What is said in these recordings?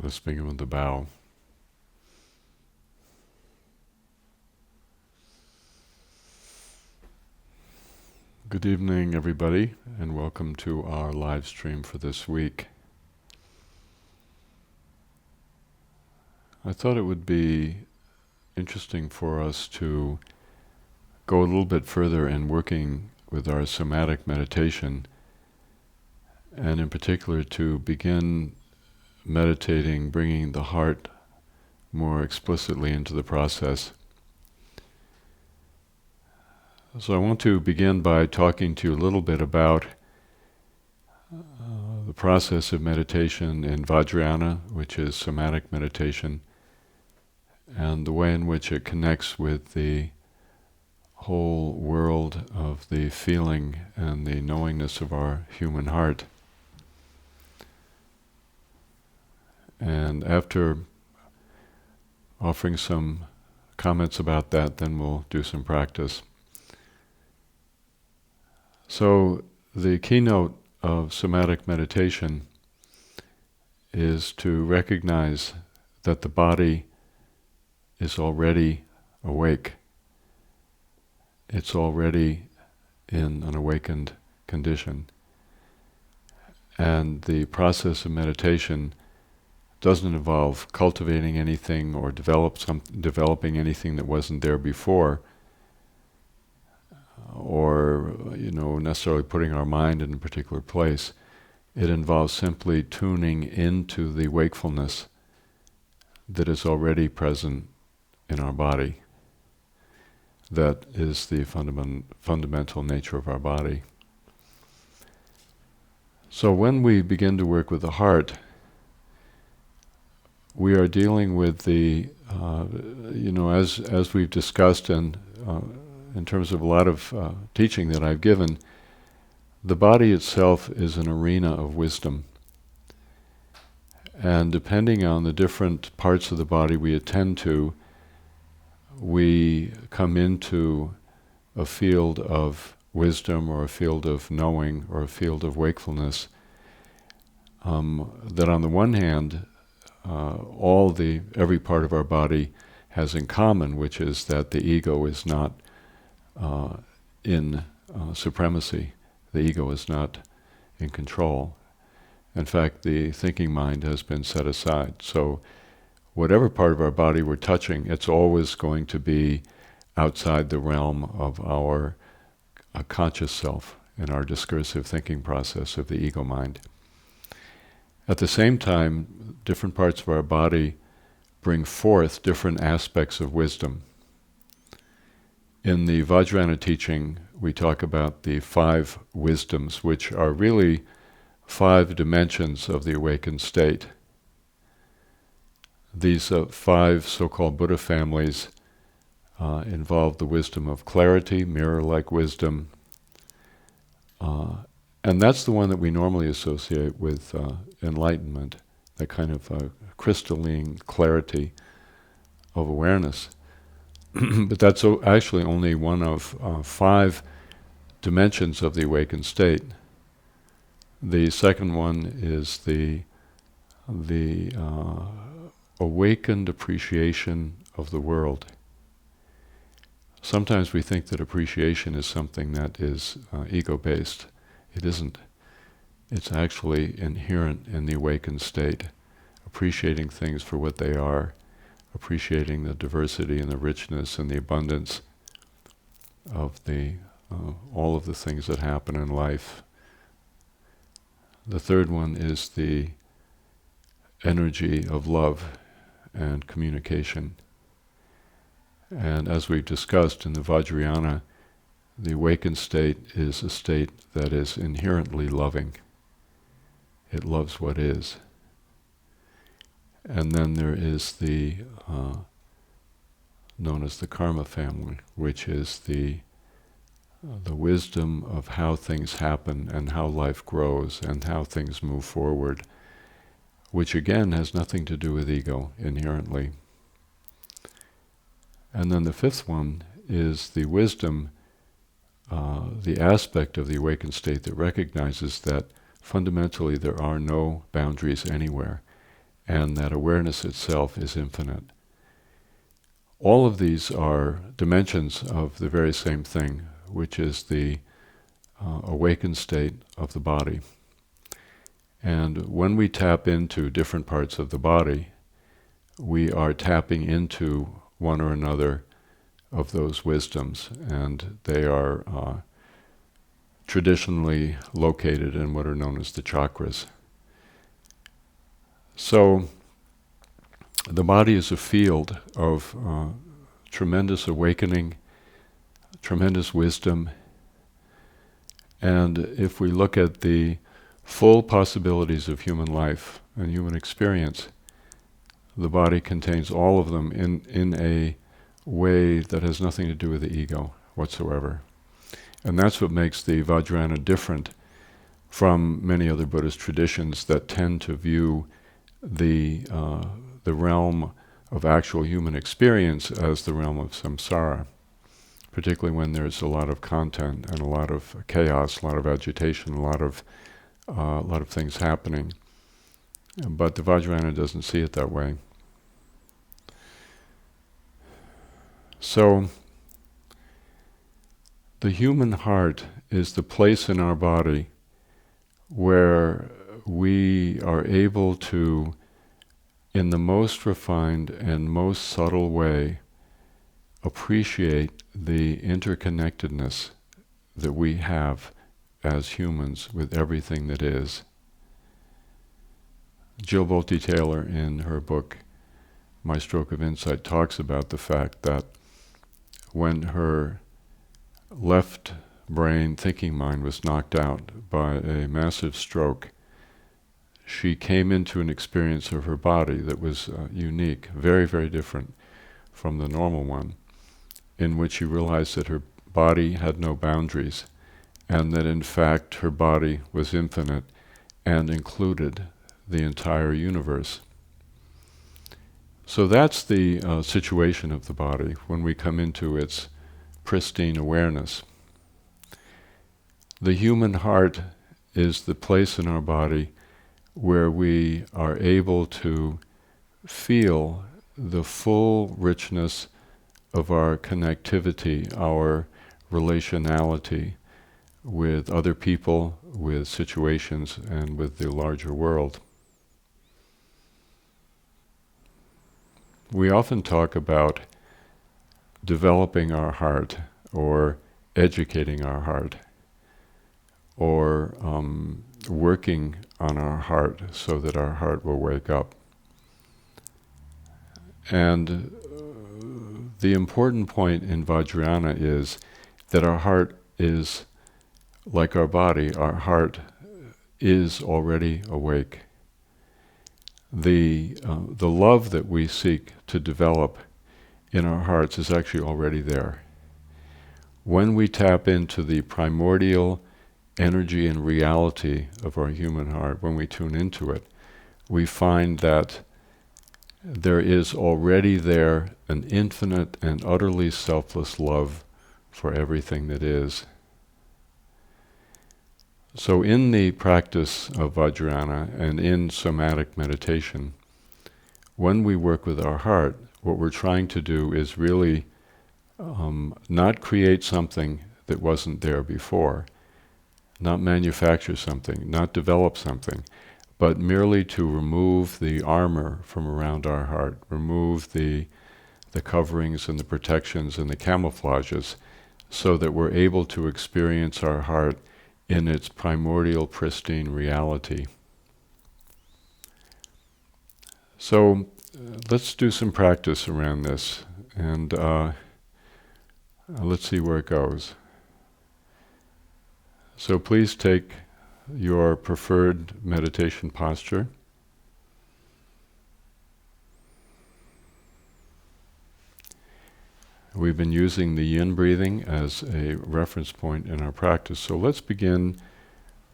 Let's begin with the bow. Good evening, everybody, and welcome to our live stream for this week. I thought it would be interesting for us to go a little bit further in working with our somatic meditation, and in particular to begin meditating, bringing the heart more explicitly into the process. So I want to begin by talking to you a little bit about the process of meditation in Vajrayana, which is somatic meditation, and the way in which it connects with the whole world of the feeling and the knowingness of our human heart. And after offering some comments about that, then we'll do some practice. So the keynote of somatic meditation is to recognize that the body is already awake. It's already in an awakened condition. And the process of meditation doesn't involve cultivating anything or developing anything that wasn't there before, or necessarily putting our mind in a particular place. It involves simply tuning into the wakefulness that is already present in our body. That is the fundamental nature of our body. So when we begin to work with the heart, we are dealing with the, as we've discussed in terms of a lot of teaching that I've given, the body itself is an arena of wisdom. And depending on the different parts of the body we attend to, we come into a field of wisdom or a field of knowing or a field of wakefulness that on the one hand, every part of our body has in common, which is that the ego is not in supremacy. The ego is not in control. In fact, the thinking mind has been set aside. So whatever part of our body we're touching, it's always going to be outside the realm of our conscious self and our discursive thinking process of the ego mind. At the same time, different parts of our body bring forth different aspects of wisdom. In the Vajrayana teaching, we talk about the 5 wisdoms, which are really 5 dimensions of the awakened state. These 5 so-called Buddha families involve the wisdom of clarity, mirror-like wisdom, and that's the one that we normally associate with enlightenment, that kind of crystalline clarity of awareness. But that's actually only one of 5 dimensions of the awakened state. The second one is the awakened appreciation of the world. Sometimes we think that appreciation is something that is ego-based. It isn't. It's actually inherent in the awakened state, appreciating things for what they are, appreciating the diversity and the richness and the abundance of all of the things that happen in life. The third one is the energy of love and communication. And as we've discussed in the Vajrayana, the awakened state is a state that is inherently loving. It loves what is. And then there is the known as the karma family, which is the wisdom of how things happen and how life grows and how things move forward, which again has nothing to do with ego inherently. And then the 5th one is the wisdom, the aspect of the awakened state that recognizes that fundamentally there are no boundaries anywhere. and that awareness itself is infinite. All of these are dimensions of the very same thing, which is the awakened state of the body. And when we tap into different parts of the body, we are tapping into one or another of those wisdoms, and they are traditionally located in what are known as the chakras. So the body is a field of tremendous awakening, tremendous wisdom, and if we look at the full possibilities of human life and human experience, the body contains all of them in a way that has nothing to do with the ego whatsoever. And that's what makes the Vajrayana different from many other Buddhist traditions that tend to view the realm of actual human experience as the realm of samsara, particularly when there's a lot of content and a lot of chaos, a lot of agitation, a lot of things happening. But the Vajrayana doesn't see it that way. So the human heart is the place in our body where we are able to, in the most refined and most subtle way, appreciate the interconnectedness that we have as humans with everything that is. Jill Bolte Taylor, in her book My Stroke of Insight, talks about the fact that when her left brain thinking mind was knocked out by a massive stroke, she came into an experience of her body that was unique, very, very different from the normal one, in which she realized that her body had no boundaries, and that in fact her body was infinite and included the entire universe. So that's the situation of the body when we come into its pristine awareness. The human heart is the place in our body where we are able to feel the full richness of our connectivity, our relationality with other people, with situations, and with the larger world. We often talk about developing our heart, or educating our heart, or working on our heart so that our heart will wake up. And the important point in Vajrayana is that our heart is like our body. Our heart is already awake. The love that we seek to develop in our hearts is actually already there. When we tap into the primordial energy and reality of our human heart, when we tune into it, we find that there is already there an infinite and utterly selfless love for everything that is. So in the practice of Vajrayana and in somatic meditation, when we work with our heart, what we're trying to do is really not create something that wasn't there before, not manufacture something, not develop something, but merely to remove the armor from around our heart, remove the coverings and the protections and the camouflages, so that we're able to experience our heart in its primordial, pristine reality. So let's do some practice around this, and let's see where it goes. So please take your preferred meditation posture. We've been using the yin breathing as a reference point in our practice, so let's begin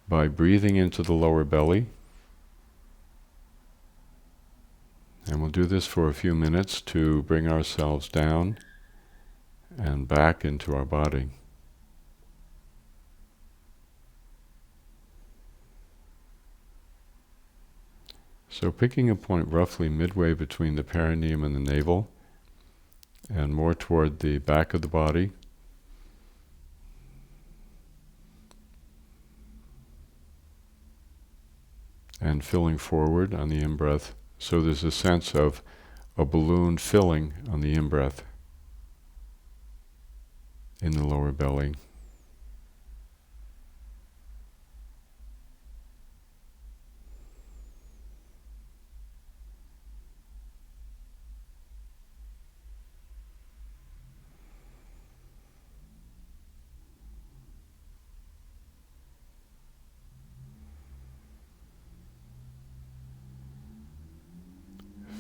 by breathing into the lower belly. And we'll do this for a few minutes to bring ourselves down and back into our body. So picking a point roughly midway between the perineum and the navel, and more toward the back of the body. And filling forward on the in-breath. So there's a sense of a balloon filling on the in-breath in the lower belly.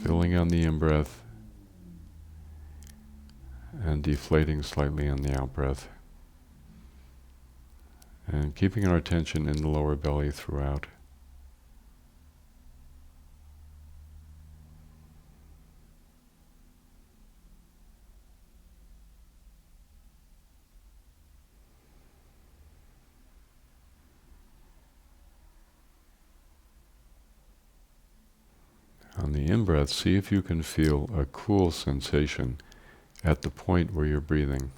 Filling on the in-breath and deflating slightly on the out-breath. And keeping our attention in the lower belly throughout. On the in-breath, see if you can feel a cool sensation at the point where you're breathing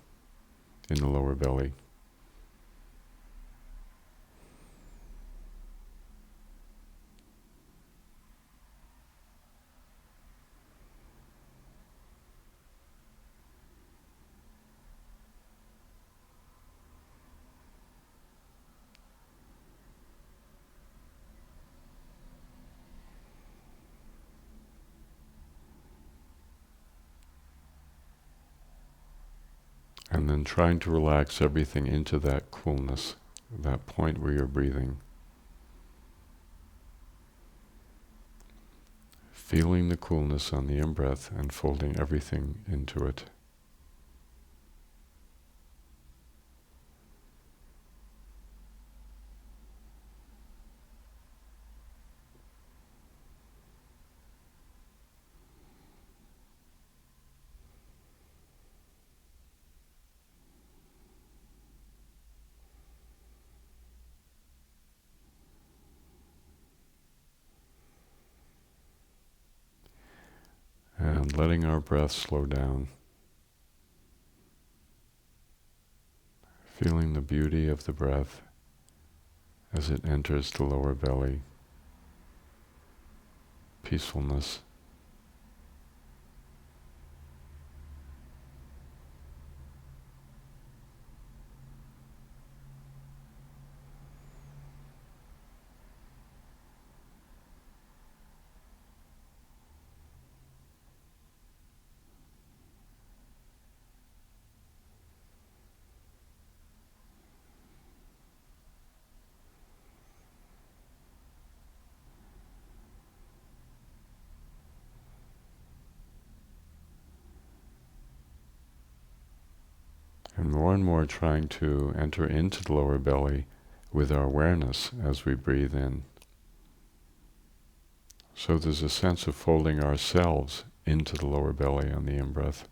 in the lower belly. And then trying to relax everything into that coolness, that point where you're breathing. Feeling the coolness on the in-breath and folding everything into it. And letting our breath slow down. Feeling the beauty of the breath as it enters the lower belly. Peacefulness. And more trying to enter into the lower belly with our awareness as we breathe in. So there's a sense of folding ourselves into the lower belly on the in-breath.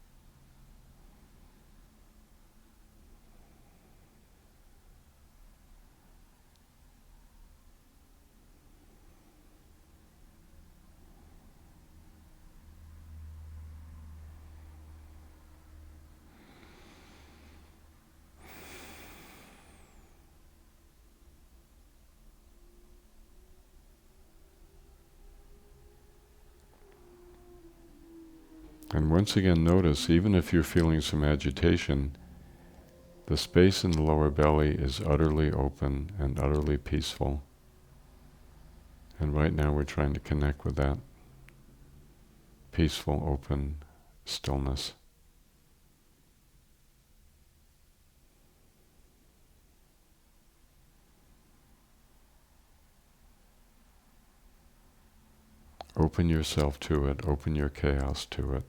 And once again notice, even if you're feeling some agitation, the space in the lower belly is utterly open and utterly peaceful. And right now we're trying to connect with that peaceful, open stillness. Open yourself to it, open your chaos to it.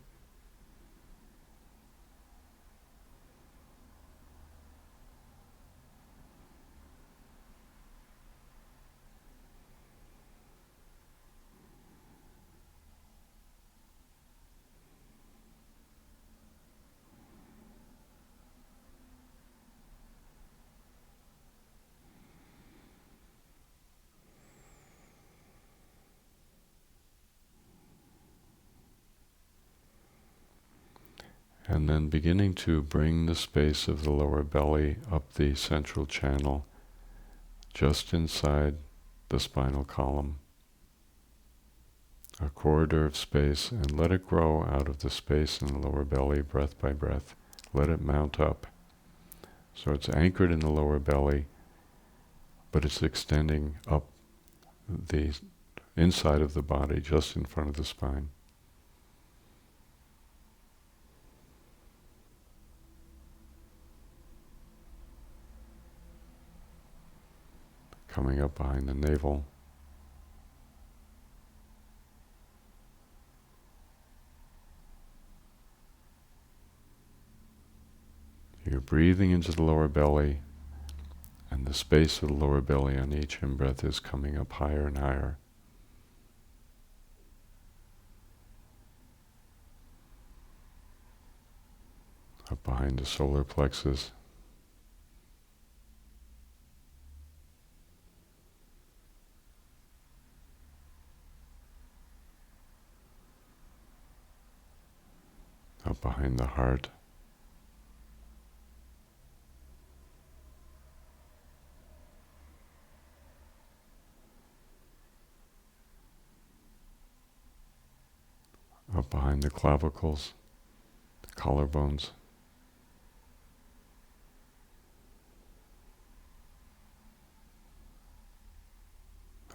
And then beginning to bring the space of the lower belly up the central channel, just inside the spinal column, a corridor of space, and let it grow out of the space in the lower belly, breath by breath. Let it mount up. So it's anchored in the lower belly, but it's extending up the inside of the body, just in front of the spine. Coming up behind the navel. You're breathing into the lower belly, and the space of the lower belly on each in-breath is coming up higher and higher. Up behind the solar plexus. Up behind the heart. Up behind the clavicles, the collarbones.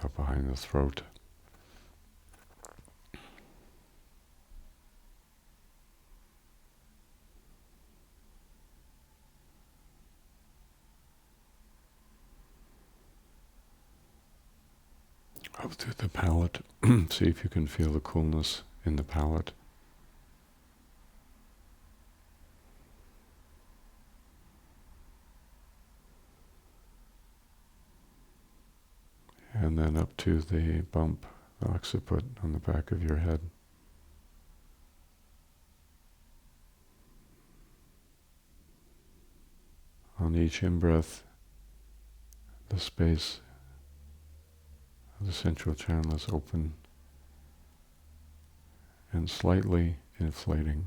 Up behind the throat. Up through the palate. See if you can feel the coolness in the palate. And then up to the bump, the occiput on the back of your head. On each in-breath, the space of the central channel is open and slightly inflating.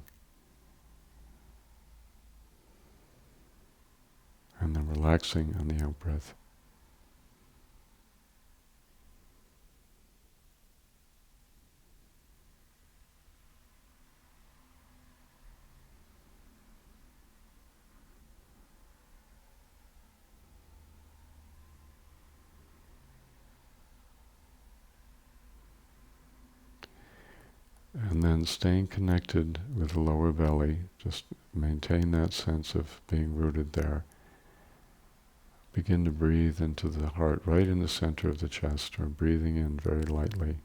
And then relaxing on the out-breath. And then staying connected with the lower belly, just maintain that sense of being rooted there. Begin to breathe into the heart, right in the center of the chest, or breathing in very lightly.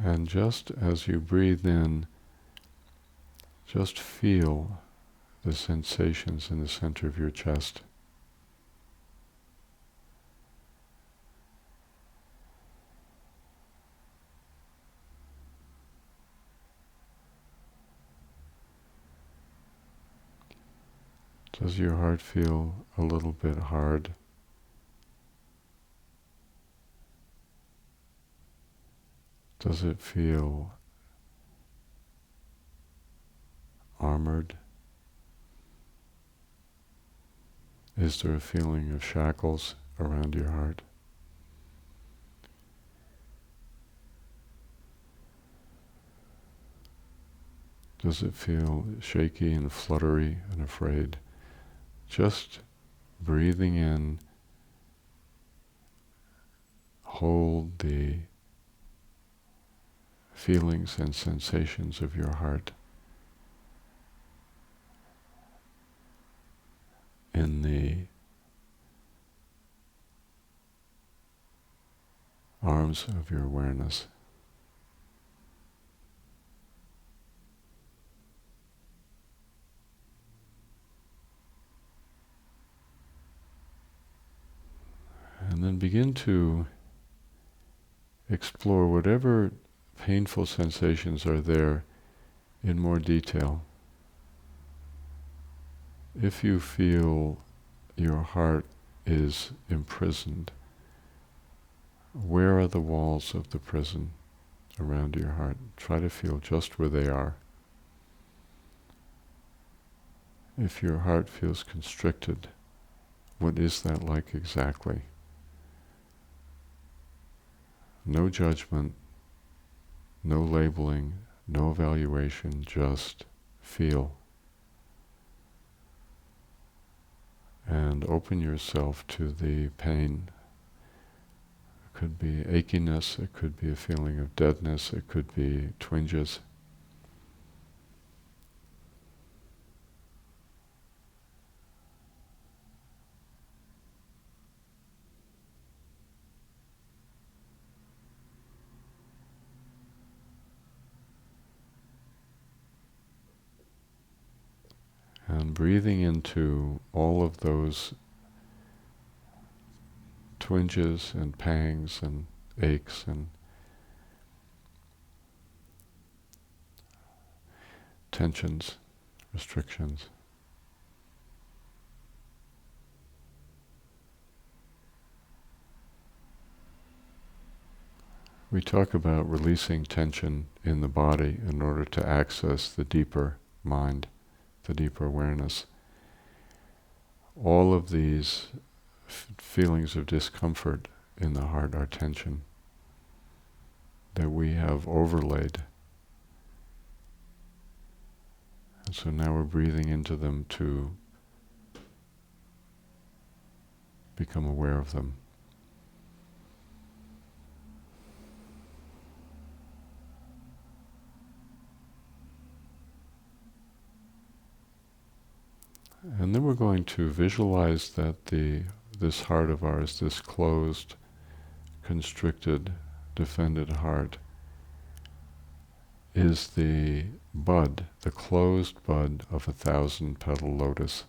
And just as you breathe in, just feel the sensations in the center of your chest. Does your heart feel a little bit hard? Does it feel armored? Is there a feeling of shackles around your heart? Does it feel shaky and fluttery and afraid? Just breathing in, hold the feelings and sensations of your heart in the arms of your awareness. And then begin to explore whatever painful sensations are there in more detail. If you feel your heart is imprisoned, where are the walls of the prison around your heart? Try to feel just where they are. If your heart feels constricted, what is that like exactly? No judgment, no labeling, no evaluation, just feel. And open yourself to the pain. It could be achiness, it could be a feeling of deadness, it could be twinges. And breathing into all of those twinges and pangs and aches and tensions, restrictions. We talk about releasing tension in the body in order to access the deeper mind, the deeper awareness. All of these feelings of discomfort in the heart are tension that we have overlaid. And so now we're breathing into them to become aware of them. And then we're going to visualize that this heart of ours, this closed, constricted, defended heart, is the bud, the closed bud of 1,000-petal lotus.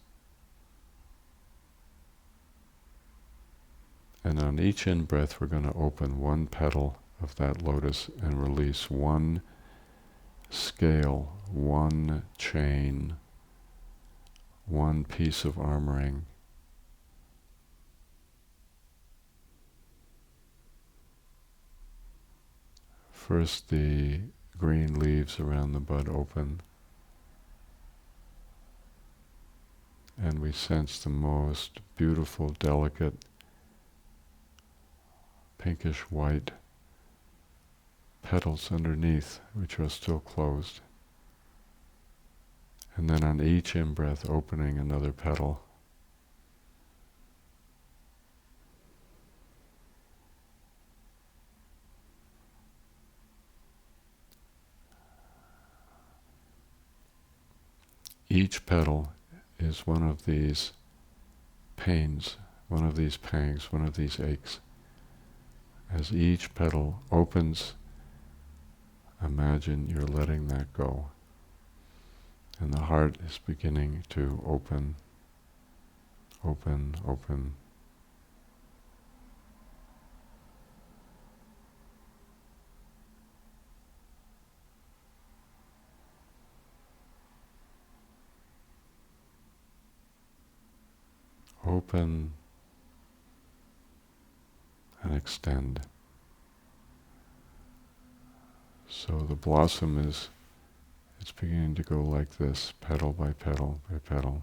And on each in-breath we're going to open one petal of that lotus and release one scale, one chain, one piece of armoring. First the green leaves around the bud open, and we sense the most beautiful, delicate, pinkish white petals underneath, which are still closed. And then on each in-breath, opening another petal. Each petal is one of these pains, one of these pangs, one of these aches. As each petal opens, imagine you're letting that go. And the heart is beginning to open, open, open. Open and extend. So the blossom it's beginning to go like this, petal by petal by petal.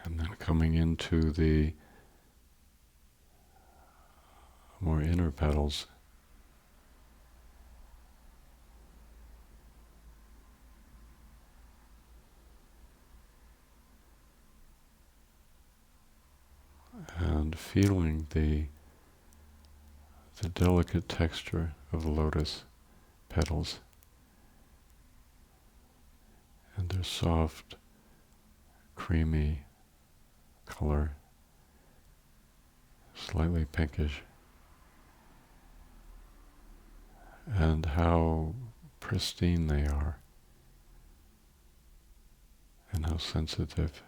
And then coming into the more inner petals, and feeling the the delicate texture of the lotus petals and their soft, creamy color, slightly pinkish, and how pristine they are and how sensitive.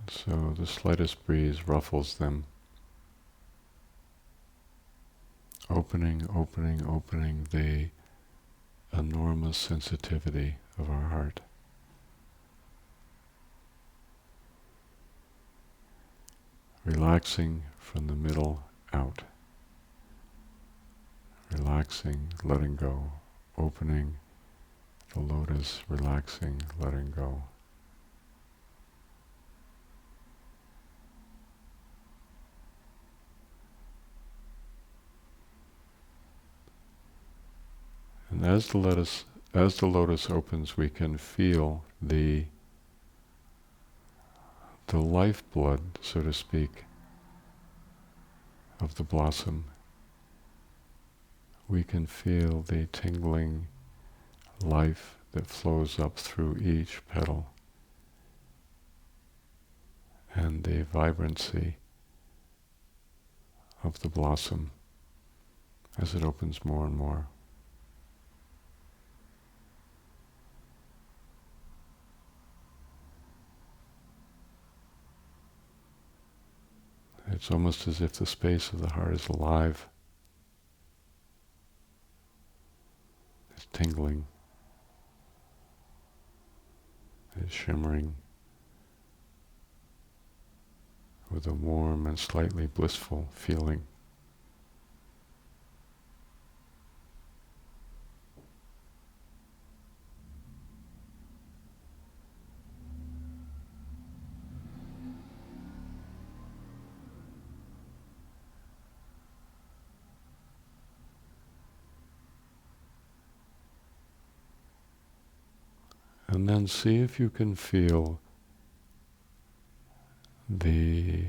So the slightest breeze ruffles them, opening the enormous sensitivity of our heart. Relaxing from the middle out. Relaxing, letting go, opening the lotus, relaxing, letting go. And as the lotus opens, we can feel the lifeblood, so to speak, of the blossom. We can feel the tingling life that flows up through each petal and the vibrancy of the blossom as it opens more and more. It's almost as if the space of the heart is alive. It's tingling. It's shimmering with a warm and slightly blissful feeling. And then see if you can feel the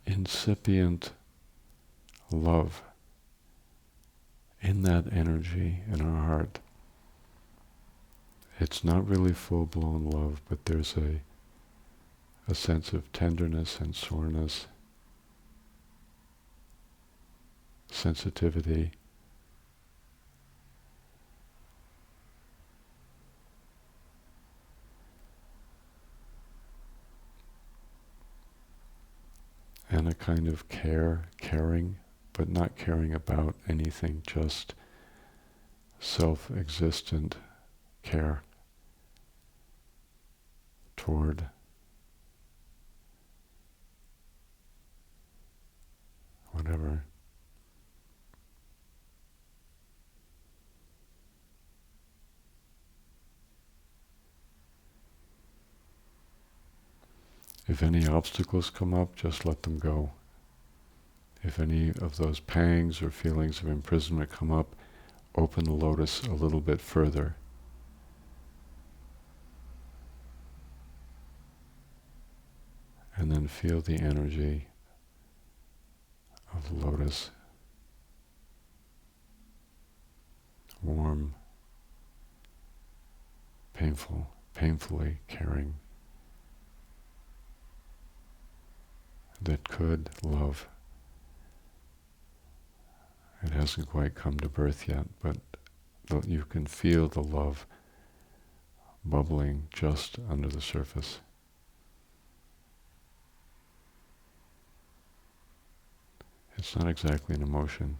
incipient love in that energy in our heart. It's not really full-blown love, but there's a sense of tenderness and soreness, sensitivity, and a kind of caring, but not caring about anything, just self-existent care toward whatever. If any obstacles come up, just let them go. If any of those pangs or feelings of imprisonment come up, open the lotus a little bit further. And then feel the energy of the lotus, warm, painfully caring, that could love. It hasn't quite come to birth yet, but you can feel the love bubbling just under the surface. It's not exactly an emotion,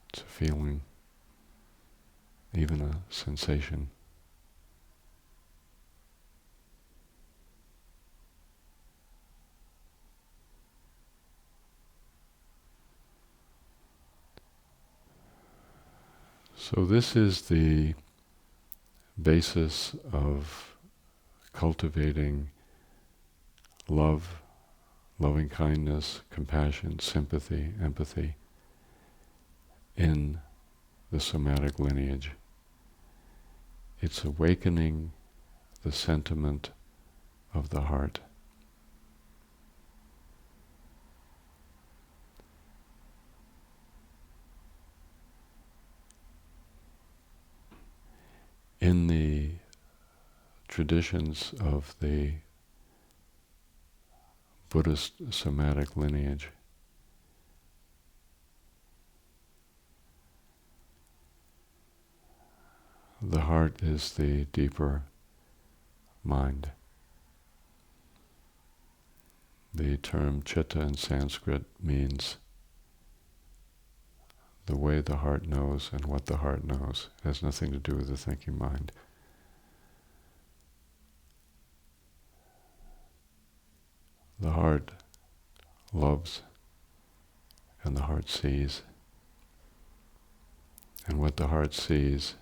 it's a feeling, even a sensation. So this is the basis of cultivating love, loving kindness, compassion, sympathy, empathy in the somatic lineage. It's awakening the sentiment of the heart. In the traditions of the Buddhist somatic lineage, the heart is the deeper mind. The term chitta in Sanskrit means the way the heart knows and what the heart knows. It has nothing to do with the thinking mind. The heart loves and the heart sees. And what the heart sees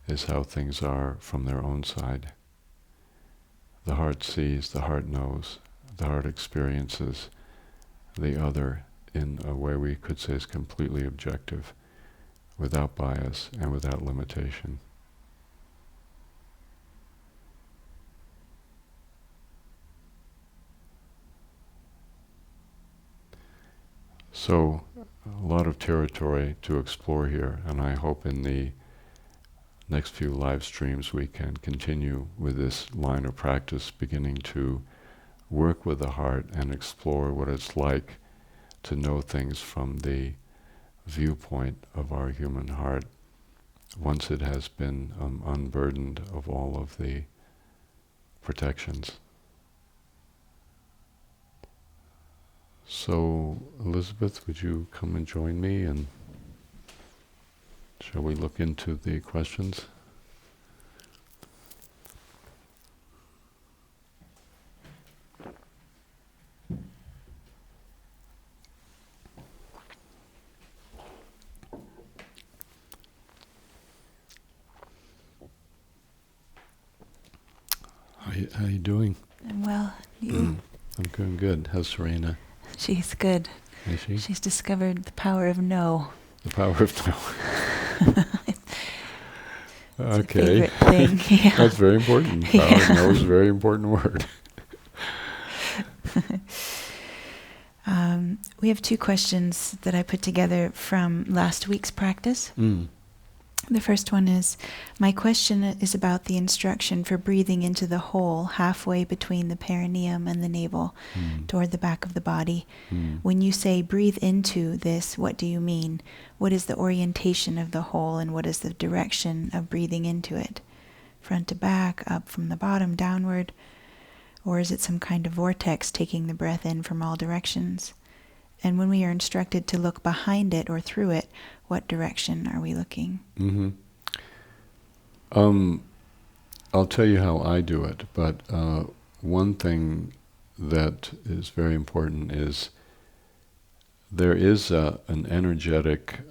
is how things are from their own side. The heart sees, the heart knows, the heart experiences the other in a way we could say is completely objective, without bias and without limitation. So, a lot of territory to explore here, and I hope in the next few live streams we can continue with this line of practice, beginning to work with the heart and explore what it's like to know things from the viewpoint of our human heart once it has been unburdened of all of the protections. So, Elizabeth, would you come and join me, and shall we look into the questions? How you doing? I'm well. You? I'm doing good. How's Serena? She's good. Is she? She's discovered the power of no. The power of no. It's Okay. a favorite thing. Yeah. That's very important. Power of no is a very important word. We have two questions that I put together from last week's practice. The first one is, my question is about the instruction for breathing into the hole halfway between the perineum and the navel, toward the back of the body. When you say breathe into this, what do you mean? What is the orientation of the hole, and what is the direction of breathing into it? Front to back, up from the bottom, downward? Or is it some kind of vortex taking the breath in from all directions? And when we are instructed to look behind it or through it, what direction are we looking? I'll tell you how I do it, but one thing that is very important is there is an energetic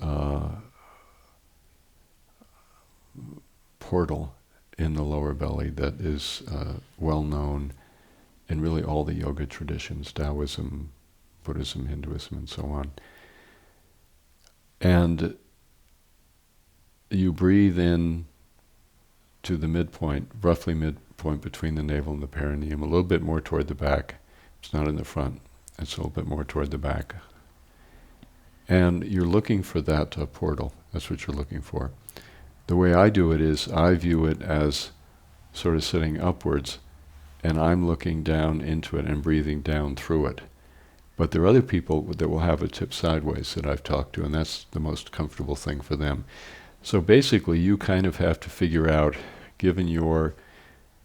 portal in the lower belly that is well known in really all the yoga traditions, Taoism, Buddhism, Hinduism, and so on. And you breathe in to the midpoint, roughly midpoint between the navel and the perineum, a little bit more toward the back. It's not in the front. It's a little bit more toward the back. And you're looking for that portal. That's what you're looking for. The way I do it is I view it as sort of sitting upwards, and I'm looking down into it and breathing down through it. But there are other people that will have it tip sideways that I've talked to, and that's the most comfortable thing for them. So basically, you kind of have to figure out, given your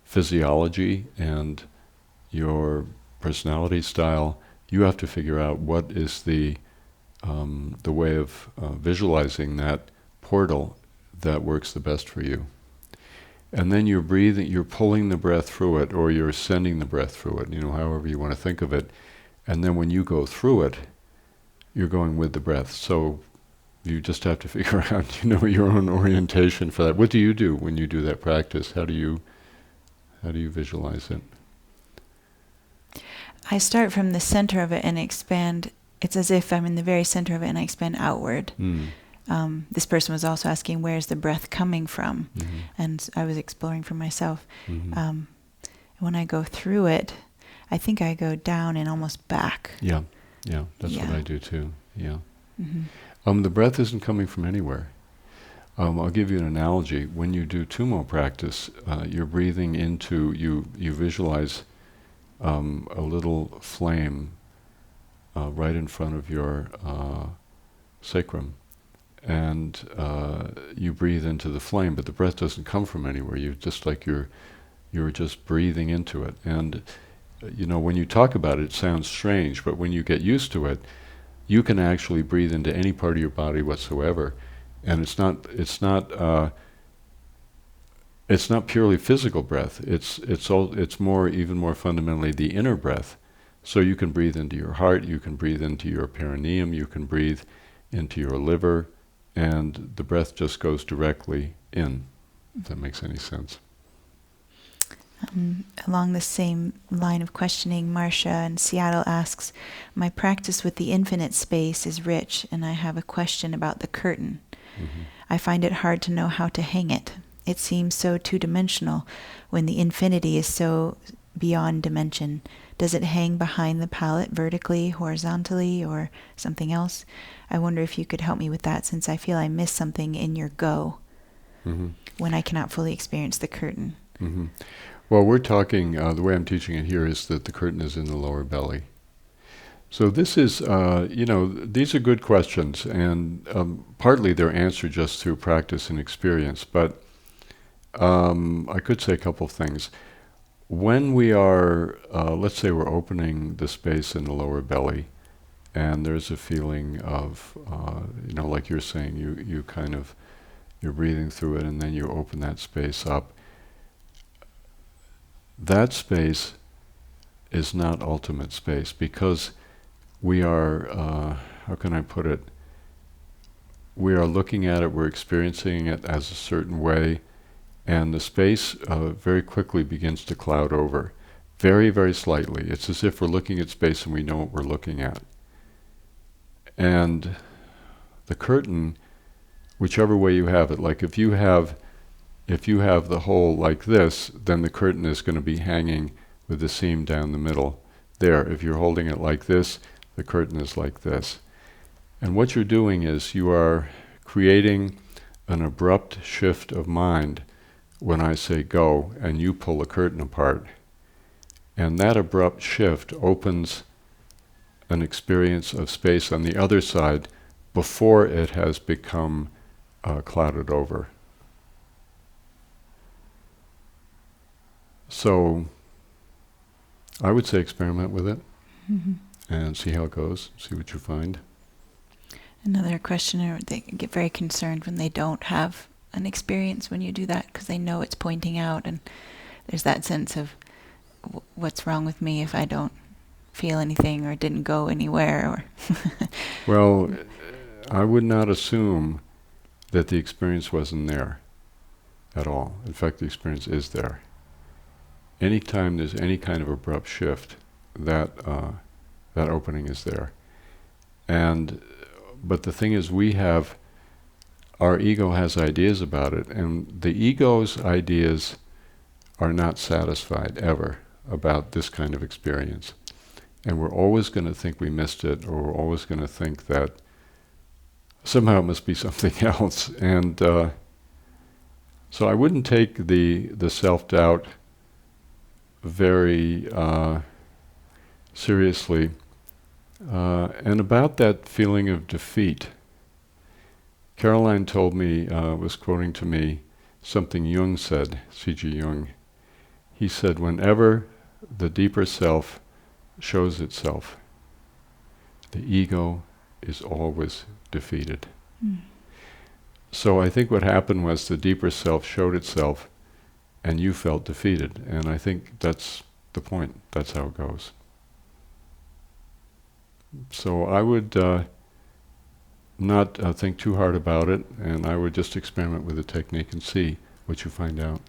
physiology and your personality style, you have to figure out what is the way of visualizing that portal that works the best for you. And then you're breathing, you're pulling the breath through it, or you're sending the breath through it, however you want to think of it. And then when you go through it, you're going with the breath. So you just have to figure out, your own orientation for that. What do you do when you do that practice? How do you visualize it? I start from the center of it and expand. It's as if I'm in the very center of it and I expand outward. this person was also asking, where's the breath coming from? Mm-hmm. And I was exploring for myself. Mm-hmm. When I go through it, I think I go down and almost back. Yeah, that's Yeah. what I do too. Yeah. Mm-hmm. The breath isn't coming from anywhere. I'll give you an analogy. When you do tumo practice, you're breathing into, you visualize a little flame right in front of your sacrum, and you breathe into the flame, but the breath doesn't come from anywhere. You just like you're just breathing into it. And when you talk about it, it sounds strange, but when you get used to it, you can actually breathe into any part of your body whatsoever, and it's not purely physical breath. It's more, even more fundamentally, the inner breath. So you can breathe into your heart, you can breathe into your perineum, you can breathe into your liver, and the breath just goes directly in, if that makes any sense. Along the same line of questioning, Marcia in Seattle asks, my practice with the infinite space is rich, and I have a question about the curtain. Mm-hmm. I find it hard to know how to hang it. It seems so two-dimensional when the infinity is so beyond dimension. Does it hang behind the palette vertically, horizontally, or something else? I wonder if you could help me with that, since I feel I miss something in your go when I cannot fully experience the curtain. Mm-hmm. Well, we're talking, the way I'm teaching it here is that the curtain is in the lower belly. So this is, these are good questions, and partly they're answered just through practice and experience, but I could say a couple of things. When we are, let's say we're opening the space in the lower belly, and there's a feeling of, like you're saying, you're breathing through it, and then you open that space up. That space is not ultimate space, because we are, how can I put it? We are looking at it, we're experiencing it as a certain way, and the space very quickly begins to cloud over, very, very slightly. It's as if we're looking at space and we know what we're looking at. And the curtain, whichever way you have it, like if you have the hole like this, then the curtain is going to be hanging with the seam down the middle there. If you're holding it like this, the curtain is like this. And what you're doing is you are creating an abrupt shift of mind when I say go, and you pull the curtain apart. And that abrupt shift opens an experience of space on the other side before it has become clouded over. So I would say experiment with it and see how it goes, see what you find. Another questioner, they get very concerned when they don't have an experience when you do that, because they know it's pointing out, and there's that sense of what's wrong with me if I don't feel anything or didn't go anywhere. Or Well, I would not assume that the experience wasn't there at all. In fact, the experience is there. Anytime there's any kind of abrupt shift, that opening is there. But the thing is, our ego has ideas about it, and the ego's ideas are not satisfied ever about this kind of experience. And we're always going to think we missed it, or we're always going to think that somehow it must be something else. And so I wouldn't take the self-doubt very seriously. And about that feeling of defeat, Caroline told me, was quoting to me something Jung said, C.G. Jung. He said, whenever the deeper self shows itself, the ego is always defeated. So I think what happened was the deeper self showed itself, and you felt defeated. And I think that's the point. That's how it goes. So I would not think too hard about it, and I would just experiment with the technique and see what you find out.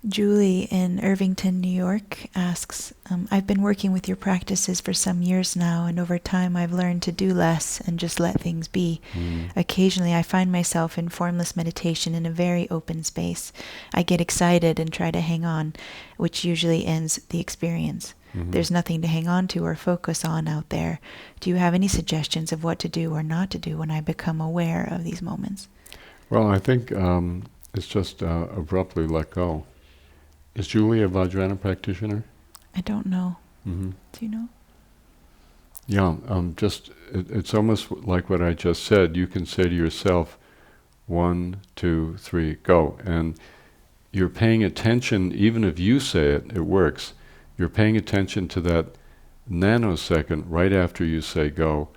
Julie in Irvington, New York asks, I've been working with your practices for some years now, and over time I've learned to do less and just let things be. Occasionally I find myself in formless meditation in a very open space. I get excited and try to hang on, which usually ends the experience. There's nothing to hang on to or focus on out there. Do you have any suggestions of what to do or not to do when I become aware of these moments? Well, I think it's just abruptly let go. Is Julie a Vajrayana practitioner? I don't know. Mm-hmm. Do you know? Yeah, it's almost like what I just said. You can say to yourself, 1, 2, 3, go. And you're paying attention, even if you say it, it works. You're paying attention to that nanosecond right after you say go.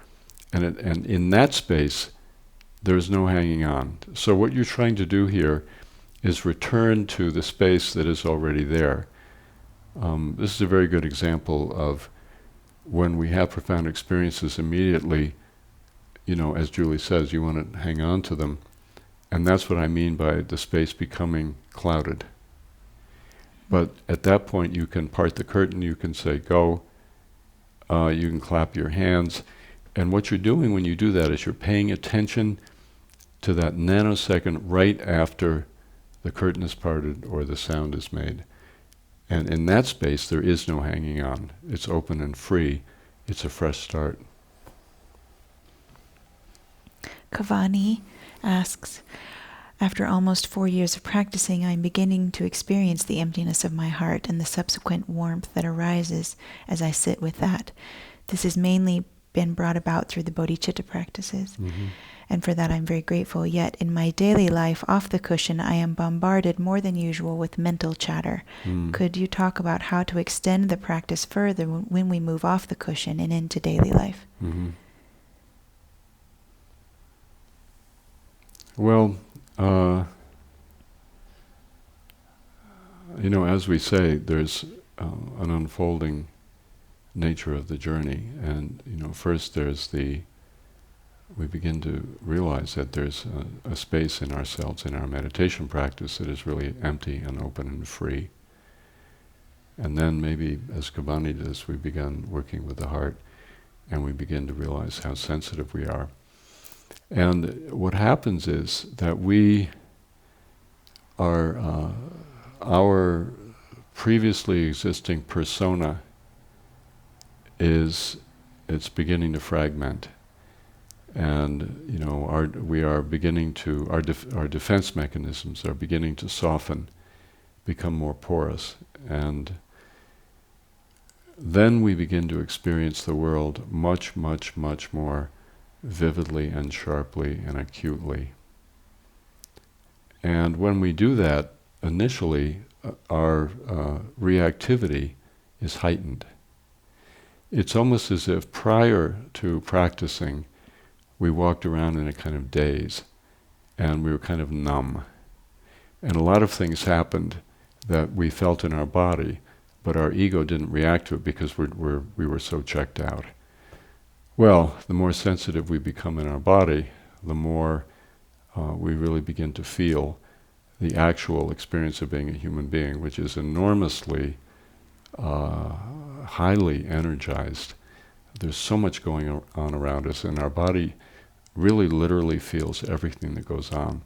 And in that space, there's no hanging on. So what you're trying to do here is return to the space that is already there. This is a very good example of when we have profound experiences immediately, as Julie says, you want to hang on to them. And that's what I mean by the space becoming clouded. But at that point you can part the curtain, you can say go, you can clap your hands. And what you're doing when you do that is you're paying attention to that nanosecond right after the curtain is parted or the sound is made. And in that space there is no hanging on. It's open and free. It's a fresh start. Kavani asks, after almost 4 years of practicing, I'm beginning to experience the emptiness of my heart and the subsequent warmth that arises as I sit with that. This has mainly been brought about through the bodhicitta practices. And for that I'm very grateful. Yet in my daily life off the cushion, I am bombarded more than usual with mental chatter. Could you talk about how to extend the practice further when we move off the cushion and into daily life? Well, as we say, there's an unfolding nature of the journey. And, first we begin to realize that there's a space in ourselves, in our meditation practice, that is really empty and open and free. And then maybe, as Kavani does, we begin working with the heart, and we begin to realize how sensitive we are. And what happens is that we are, our previously existing persona it's beginning to fragment. And we are beginning to our defense mechanisms are beginning to soften, become more porous, and then we begin to experience the world much, much, much more vividly and sharply and acutely. And when we do that, initially our reactivity is heightened. It's almost as if prior to practicing we walked around in a kind of daze, and we were kind of numb. And a lot of things happened that we felt in our body, but our ego didn't react to it because we were so checked out. Well, the more sensitive we become in our body, the more we really begin to feel the actual experience of being a human being, which is enormously, highly energized. There's so much going on around us, and our body really literally feels everything that goes on.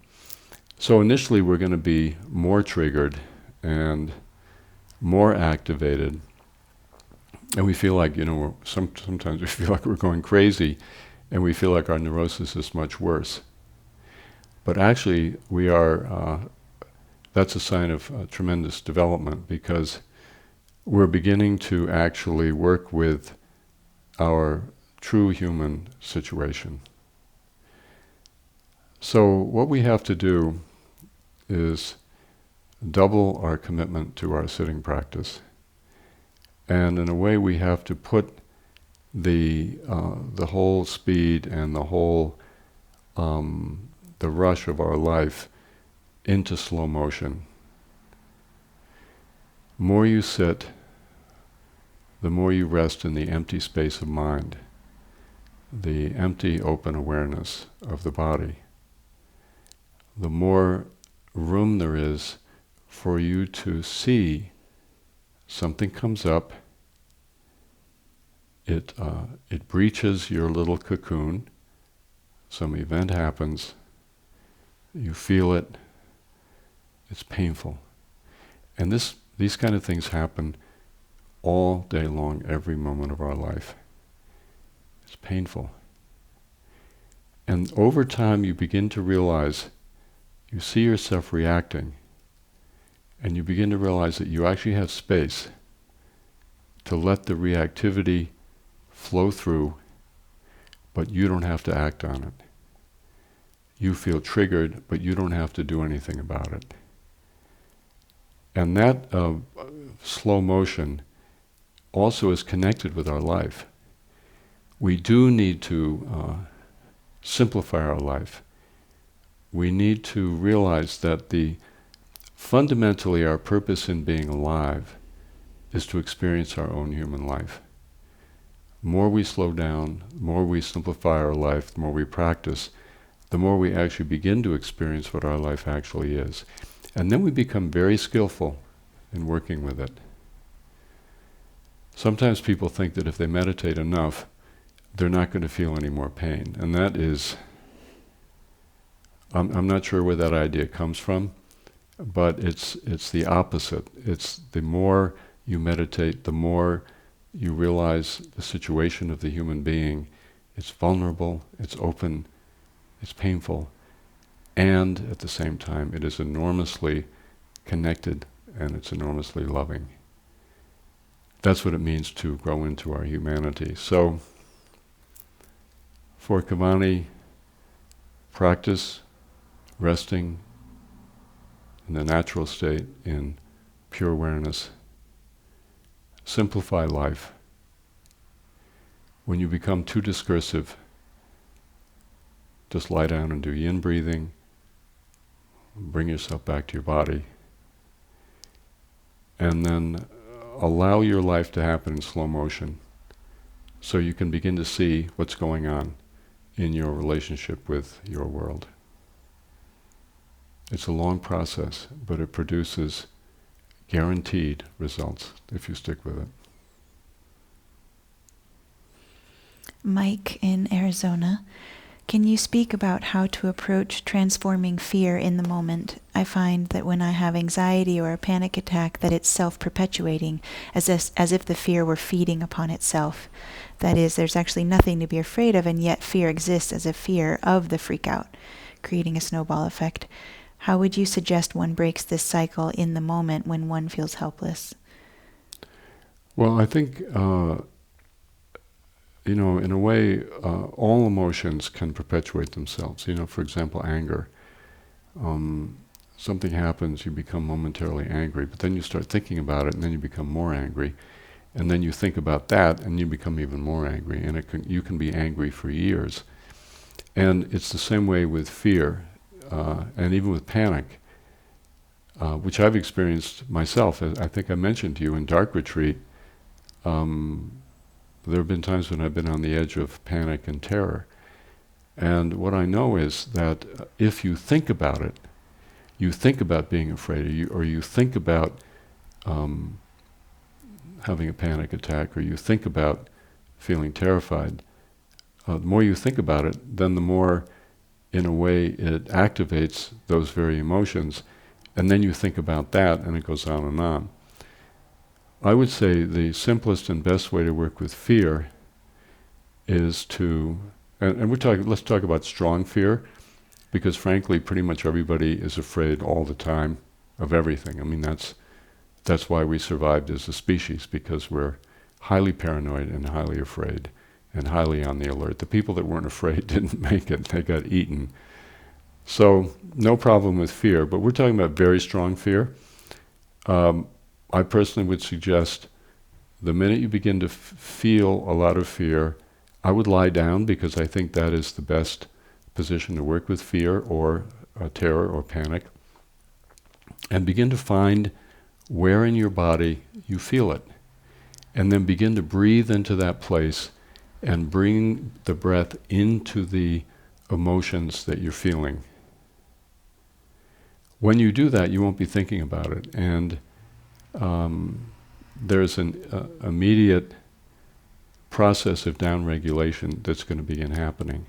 So initially we're going to be more triggered and more activated, and we feel like, sometimes we feel like we're going crazy, and we feel like our neurosis is much worse. But actually we are, that's a sign of tremendous development, because we're beginning to actually work with our true human situation. So what we have to do is double our commitment to our sitting practice. And in a way we have to put the whole speed and the whole the rush of our life into slow motion. The more you sit, the more you rest in the empty space of mind, the empty open awareness of the body, the more room there is for you to see something comes up, it breaches your little cocoon, some event happens, you feel it, it's painful. And these kind of things happen all day long, every moment of our life. It's painful. And over time you begin to realize, you see yourself reacting, and you begin to realize that you actually have space to let the reactivity flow through, but you don't have to act on it. You feel triggered, but you don't have to do anything about it. And that slow motion also is connected with our life. We do need to simplify our life. We need to realize that fundamentally our purpose in being alive is to experience our own human life. The more we slow down, the more we simplify our life, the more we practice, the more we actually begin to experience what our life actually is. And then we become very skillful in working with it. Sometimes people think that if they meditate enough, they're not going to feel any more pain. And that is, I'm not sure where that idea comes from, but it's the opposite. It's the more you meditate, the more you realize the situation of the human being. It's vulnerable, it's open, it's painful, and at the same time it is enormously connected and it's enormously loving. That's what it means to grow into our humanity. So, for Kavani, practice resting in the natural state, in pure awareness. Simplify life. When you become too discursive, just lie down and do yin breathing. Bring yourself back to your body. And then allow your life to happen in slow motion so you can begin to see what's going on in your relationship with your world. It's a long process, but it produces guaranteed results if you stick with it. Mike in Arizona, can you speak about how to approach transforming fear in the moment? I find that when I have anxiety or a panic attack, that it's self-perpetuating, as if the fear were feeding upon itself. That is, there's actually nothing to be afraid of, and yet fear exists as a fear of the freak-out, creating a snowball effect. How would you suggest one breaks this cycle in the moment when one feels helpless? Well, I think, in a way, all emotions can perpetuate themselves. For example, anger. Something happens, you become momentarily angry, but then you start thinking about it, and then you become more angry. And then you think about that, and you become even more angry. And you can be angry for years. And it's the same way with fear, and even with panic, which I've experienced myself. I think I mentioned to you in dark retreat, there have been times when I've been on the edge of panic and terror. And what I know is that if you think about it, you think about being afraid, or you think about having a panic attack, or you think about feeling terrified, the more you think about it, then the more, in a way, it activates those very emotions, and then you think about that, and it goes on and on. I would say the simplest and best way to work with fear is to, and let's talk about strong fear, because frankly, pretty much everybody is afraid all the time of everything. I mean, that's why we survived as a species, because we're highly paranoid and highly afraid and highly on the alert. The people that weren't afraid didn't make it, they got eaten. So, no problem with fear, but we're talking about very strong fear. I personally would suggest the minute you begin to feel a lot of fear, I would lie down, because I think that is the best position to work with fear or terror or panic, and begin to find where in your body you feel it. And then begin to breathe into that place and bring the breath into the emotions that you're feeling. When you do that, you won't be thinking about it, and there's an immediate process of downregulation that's going to begin happening.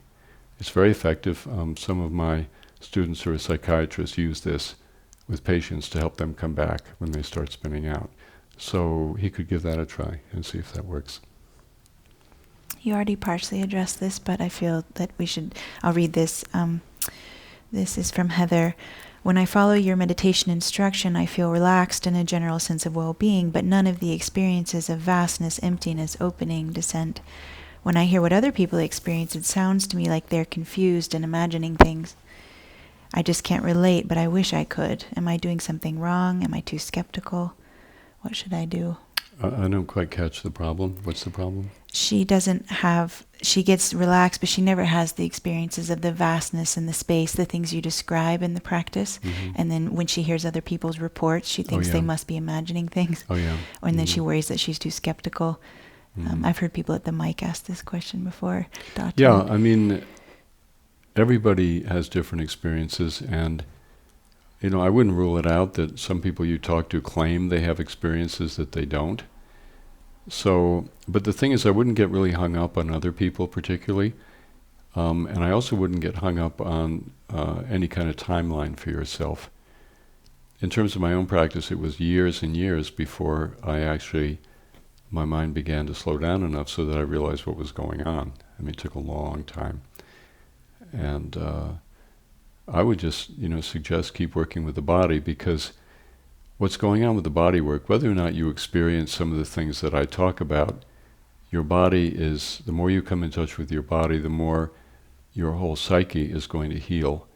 It's very effective. Some of my students who are psychiatrists use this with patients to help them come back when they start spinning out. So he could give that a try and see if that works. You already partially addressed this, but I feel that we should. I'll read this. This is from Heather. When I follow your meditation instruction, I feel relaxed and a general sense of well-being, but none of the experiences of vastness, emptiness, opening, descent. When I hear what other people experience, it sounds to me like they're confused and imagining things. I just can't relate, but I wish I could. Am I doing something wrong? Am I too skeptical? What should I do? I don't quite catch the problem. What's the problem? She gets relaxed, but she never has the experiences of the vastness and the space, the things you describe in the practice. Mm-hmm. And then when she hears other people's reports, she thinks they must be imagining things. Oh, yeah. And then she worries that she's too skeptical. I've heard people at the mic ask this question before. Yeah, I mean, everybody has different experiences, and I wouldn't rule it out that some people you talk to claim they have experiences that they don't. So, but the thing is, I wouldn't get really hung up on other people particularly, and I also wouldn't get hung up on any kind of timeline for yourself. In terms of my own practice, it was years and years before my mind began to slow down enough so that I realized what was going on. I mean, it took a long time. And I would just, suggest keep working with the body, because what's going on with the body work, whether or not you experience some of the things that I talk about, your body is, the more you come in touch with your body, the more your whole psyche is going to heal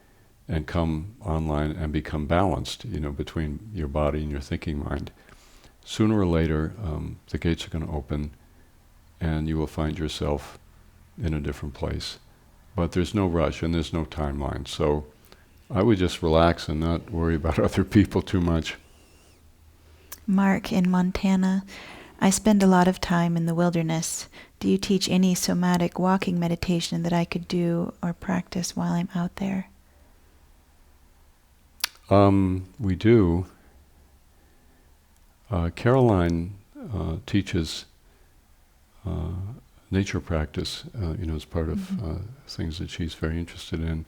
and come online and become balanced, between your body and your thinking mind. Sooner or later, the gates are going to open and you will find yourself in a different place. But there's no rush and there's no timeline. So I would just relax and not worry about other people too much. Mark in Montana. I spend a lot of time in the wilderness. Do you teach any somatic walking meditation that I could do or practice while I'm out there? We do. Caroline teaches nature practice, as part of things that she's very interested in.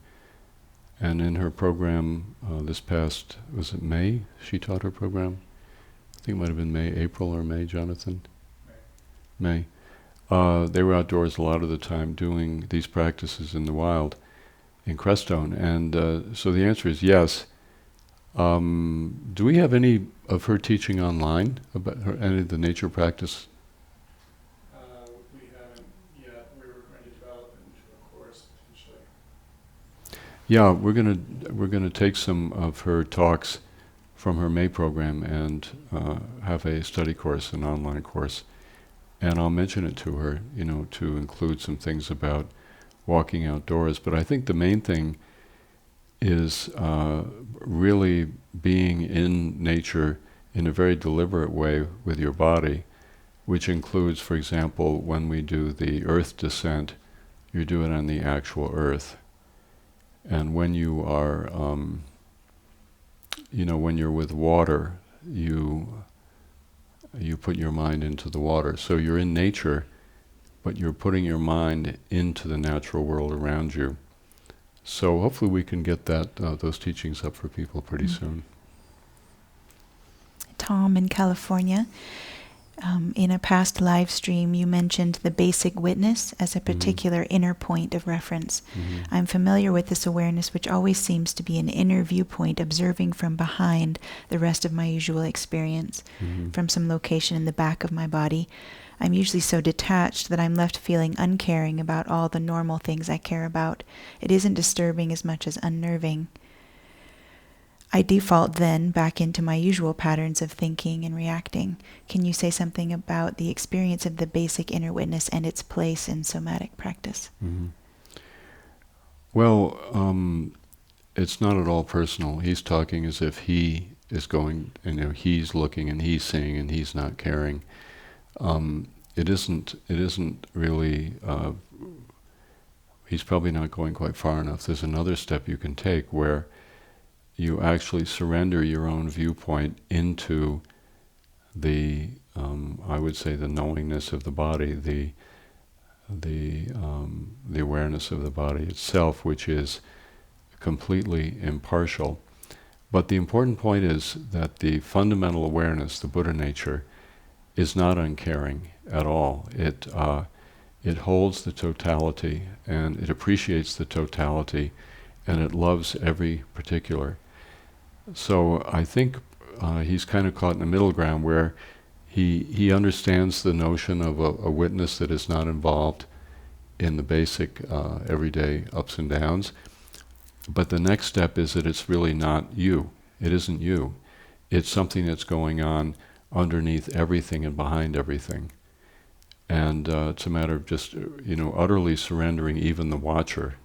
And in her program this past, was it May? She taught her program? I think it might have been April or May, Jonathan? May. They were outdoors a lot of the time doing these practices in the wild in Crestone. And so the answer is yes. Do we have any of her teaching online, about any of the nature practice? We haven't yet. We were going to develop it into a course potentially. Yeah, we're gonna take some of her talks from her May program and have a study course, an online course, and I'll mention it to her, to include some things about walking outdoors. But I think the main thing is really being in nature in a very deliberate way with your body, which includes, for example, when we do the earth descent, you do it on the actual earth. And when you are, when you're with water, you put your mind into the water. So you're in nature, but you're putting your mind into the natural world around you. So hopefully we can get those teachings up for people pretty soon. Tom in California. In a past live stream, you mentioned the basic witness as a particular inner point of reference. I'm familiar with this awareness, which always seems to be an inner viewpoint observing from behind the rest of my usual experience, from some location in the back of my body. I'm usually so detached that I'm left feeling uncaring about all the normal things I care about. It isn't disturbing as much as unnerving. I default then back into my usual patterns of thinking and reacting. Can you say something about the experience of the basic inner witness and its place in somatic practice? Well, it's not at all personal. He's talking as if he is going, he's looking and he's seeing and he's not caring. It isn't really, he's probably not going quite far enough. There's another step you can take where you actually surrender your own viewpoint into the, I would say, the knowingness of the body, the awareness of the body itself, which is completely impartial. But the important point is that the fundamental awareness, the Buddha nature, is not uncaring at all. It holds the totality, and it appreciates the totality, and it loves every particular. So I think he's kind of caught in the middle ground where he understands the notion of a witness that is not involved in the basic everyday ups and downs. But the next step is that it's really not you. It isn't you. It's something that's going on underneath everything and behind everything. And it's a matter of just, utterly surrendering even the watcher,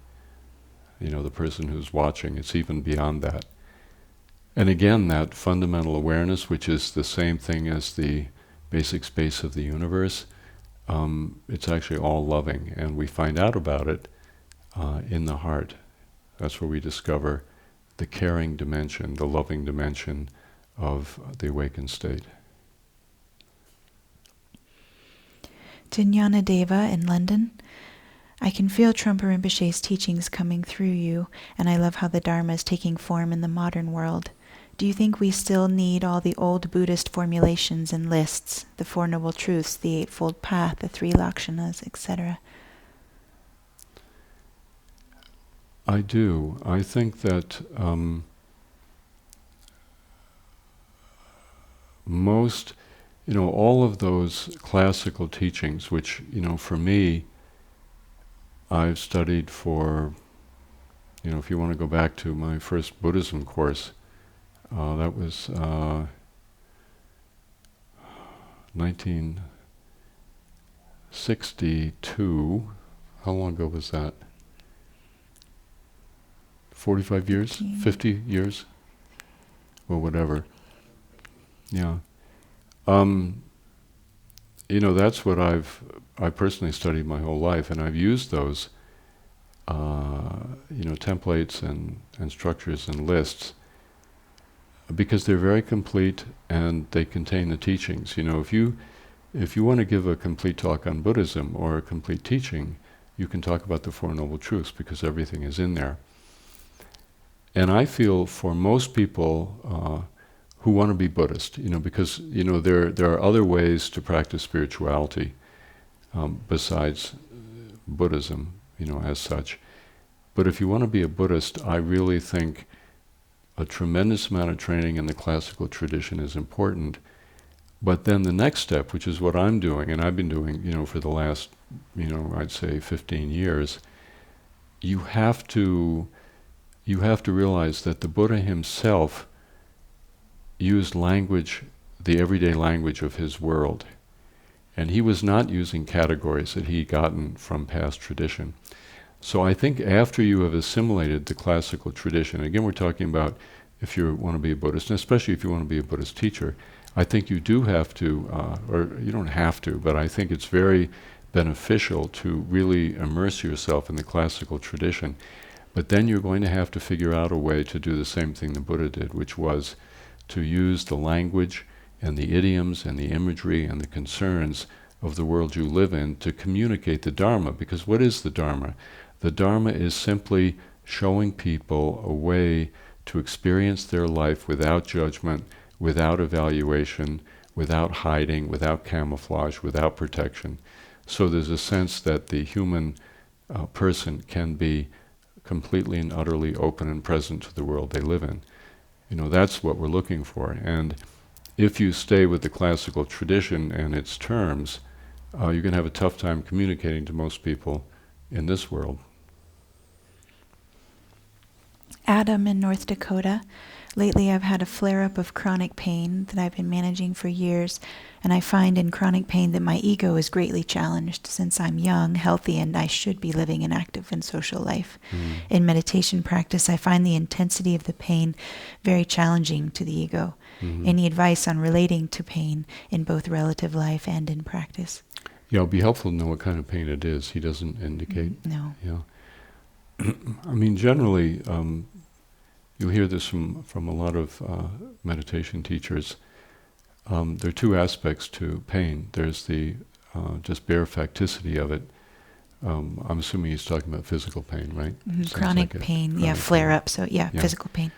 the person who's watching. It's even beyond that. And again, that fundamental awareness, which is the same thing as the basic space of the universe, it's actually all loving. And we find out about it in the heart. That's where we discover the caring dimension, the loving dimension of the awakened state. To Deva in London, I can feel Trungpa Rinpoche's teachings coming through you, and I love how the Dharma is taking form in the modern world. Do you think we still need all the old Buddhist formulations and lists, the Four Noble Truths, the Eightfold Path, the Three Lakshanas, etc.? I do. I think that most, all of those classical teachings, which, for me, I've studied for, if you want to go back to my first Buddhism course, that was 1962. How long ago was that? 45 years? 50 years? Or whatever. Yeah. That's what I personally studied my whole life, and I've used those, templates and structures and lists because they're very complete and they contain the teachings. If you want to give a complete talk on Buddhism or a complete teaching, you can talk about the Four Noble Truths because everything is in there. And I feel for most people who want to be Buddhist, because there are other ways to practice spirituality besides Buddhism, as such. But if you want to be a Buddhist, I really think a tremendous amount of training in the classical tradition is important. But then the next step, which is what I'm doing, and I've been doing, for the last, I'd say 15 years, you have to realize that the Buddha himself used language, the everyday language of his world. And he was not using categories that he'd gotten from past tradition. So I think after you have assimilated the classical tradition, again we're talking about if you want to be a Buddhist, and especially if you want to be a Buddhist teacher, I think you do have to, or you don't have to, but I think it's very beneficial to really immerse yourself in the classical tradition. But then you're going to have to figure out a way to do the same thing the Buddha did, which was to use the language and the idioms and the imagery and the concerns of the world you live in to communicate the Dharma. Because what is the Dharma? The Dharma is simply showing people a way to experience their life without judgment, without evaluation, without hiding, without camouflage, without protection. So there's a sense that the human person can be completely and utterly open and present to the world they live in. That's what we're looking for. And if you stay with the classical tradition and its terms, you're going to have a tough time communicating to most people in this world. Adam in North Dakota. Lately I've had a flare-up of chronic pain that I've been managing for years, and I find in chronic pain that my ego is greatly challenged since I'm young, healthy, and I should be living an active and social life. In meditation practice, I find the intensity of the pain very challenging to the ego. Any advice on relating to pain in both relative life and in practice? Yeah, it'll be helpful to know what kind of pain it is. He doesn't indicate. No. Yeah. I mean, generally, you hear this from a lot of meditation teachers. There are two aspects to pain. There's the just bare facticity of it. I'm assuming he's talking about physical pain, right? Chronic pain, flare-up. So physical pain.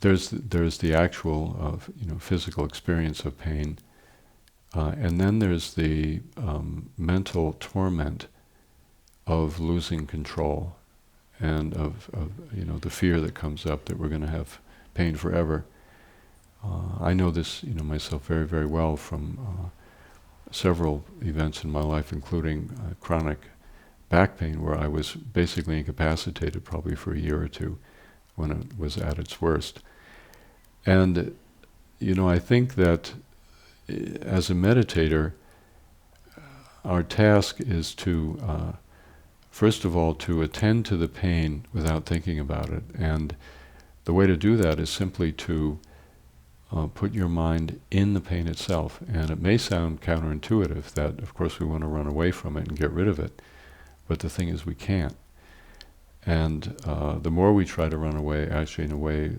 There's the actual physical experience of pain, and then there's the mental torment of losing control, and of the fear that comes up that we're going to have pain forever. I know this myself very, very well from several events in my life, including chronic back pain, where I was basically incapacitated probably for a year or two when it was at its worst. And I think that as a meditator, our task is to first of all to attend to the pain without thinking about it. And the way to do that is simply to put your mind in the pain itself. And it may sound counterintuitive that, of course, we want to run away from it and get rid of it. But the thing is, we can't. And the more we try to run away, actually, in a way,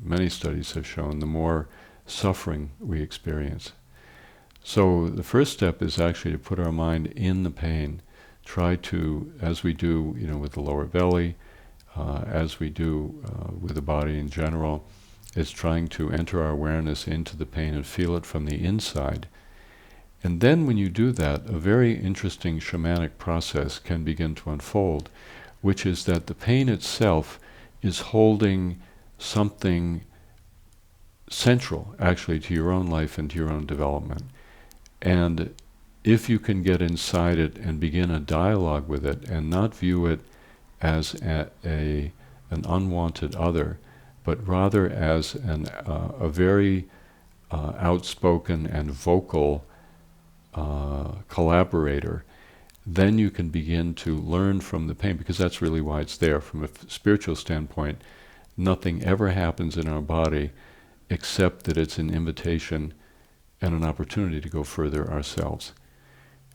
many studies have shown, the more suffering we experience. So the first step is actually to put our mind in the pain. Try to, as we do, with the lower belly, as we do with the body in general, is trying to enter our awareness into the pain and feel it from the inside. And then when you do that, a very interesting shamanic process can begin to unfold, which is that the pain itself is holding something central, actually, to your own life and to your own development. And if you can get inside it and begin a dialogue with it and not view it as an unwanted other, but rather as a very outspoken and vocal collaborator, then you can begin to learn from the pain, because that's really why it's there. From a spiritual standpoint, nothing ever happens in our body except that it's an invitation and an opportunity to go further ourselves.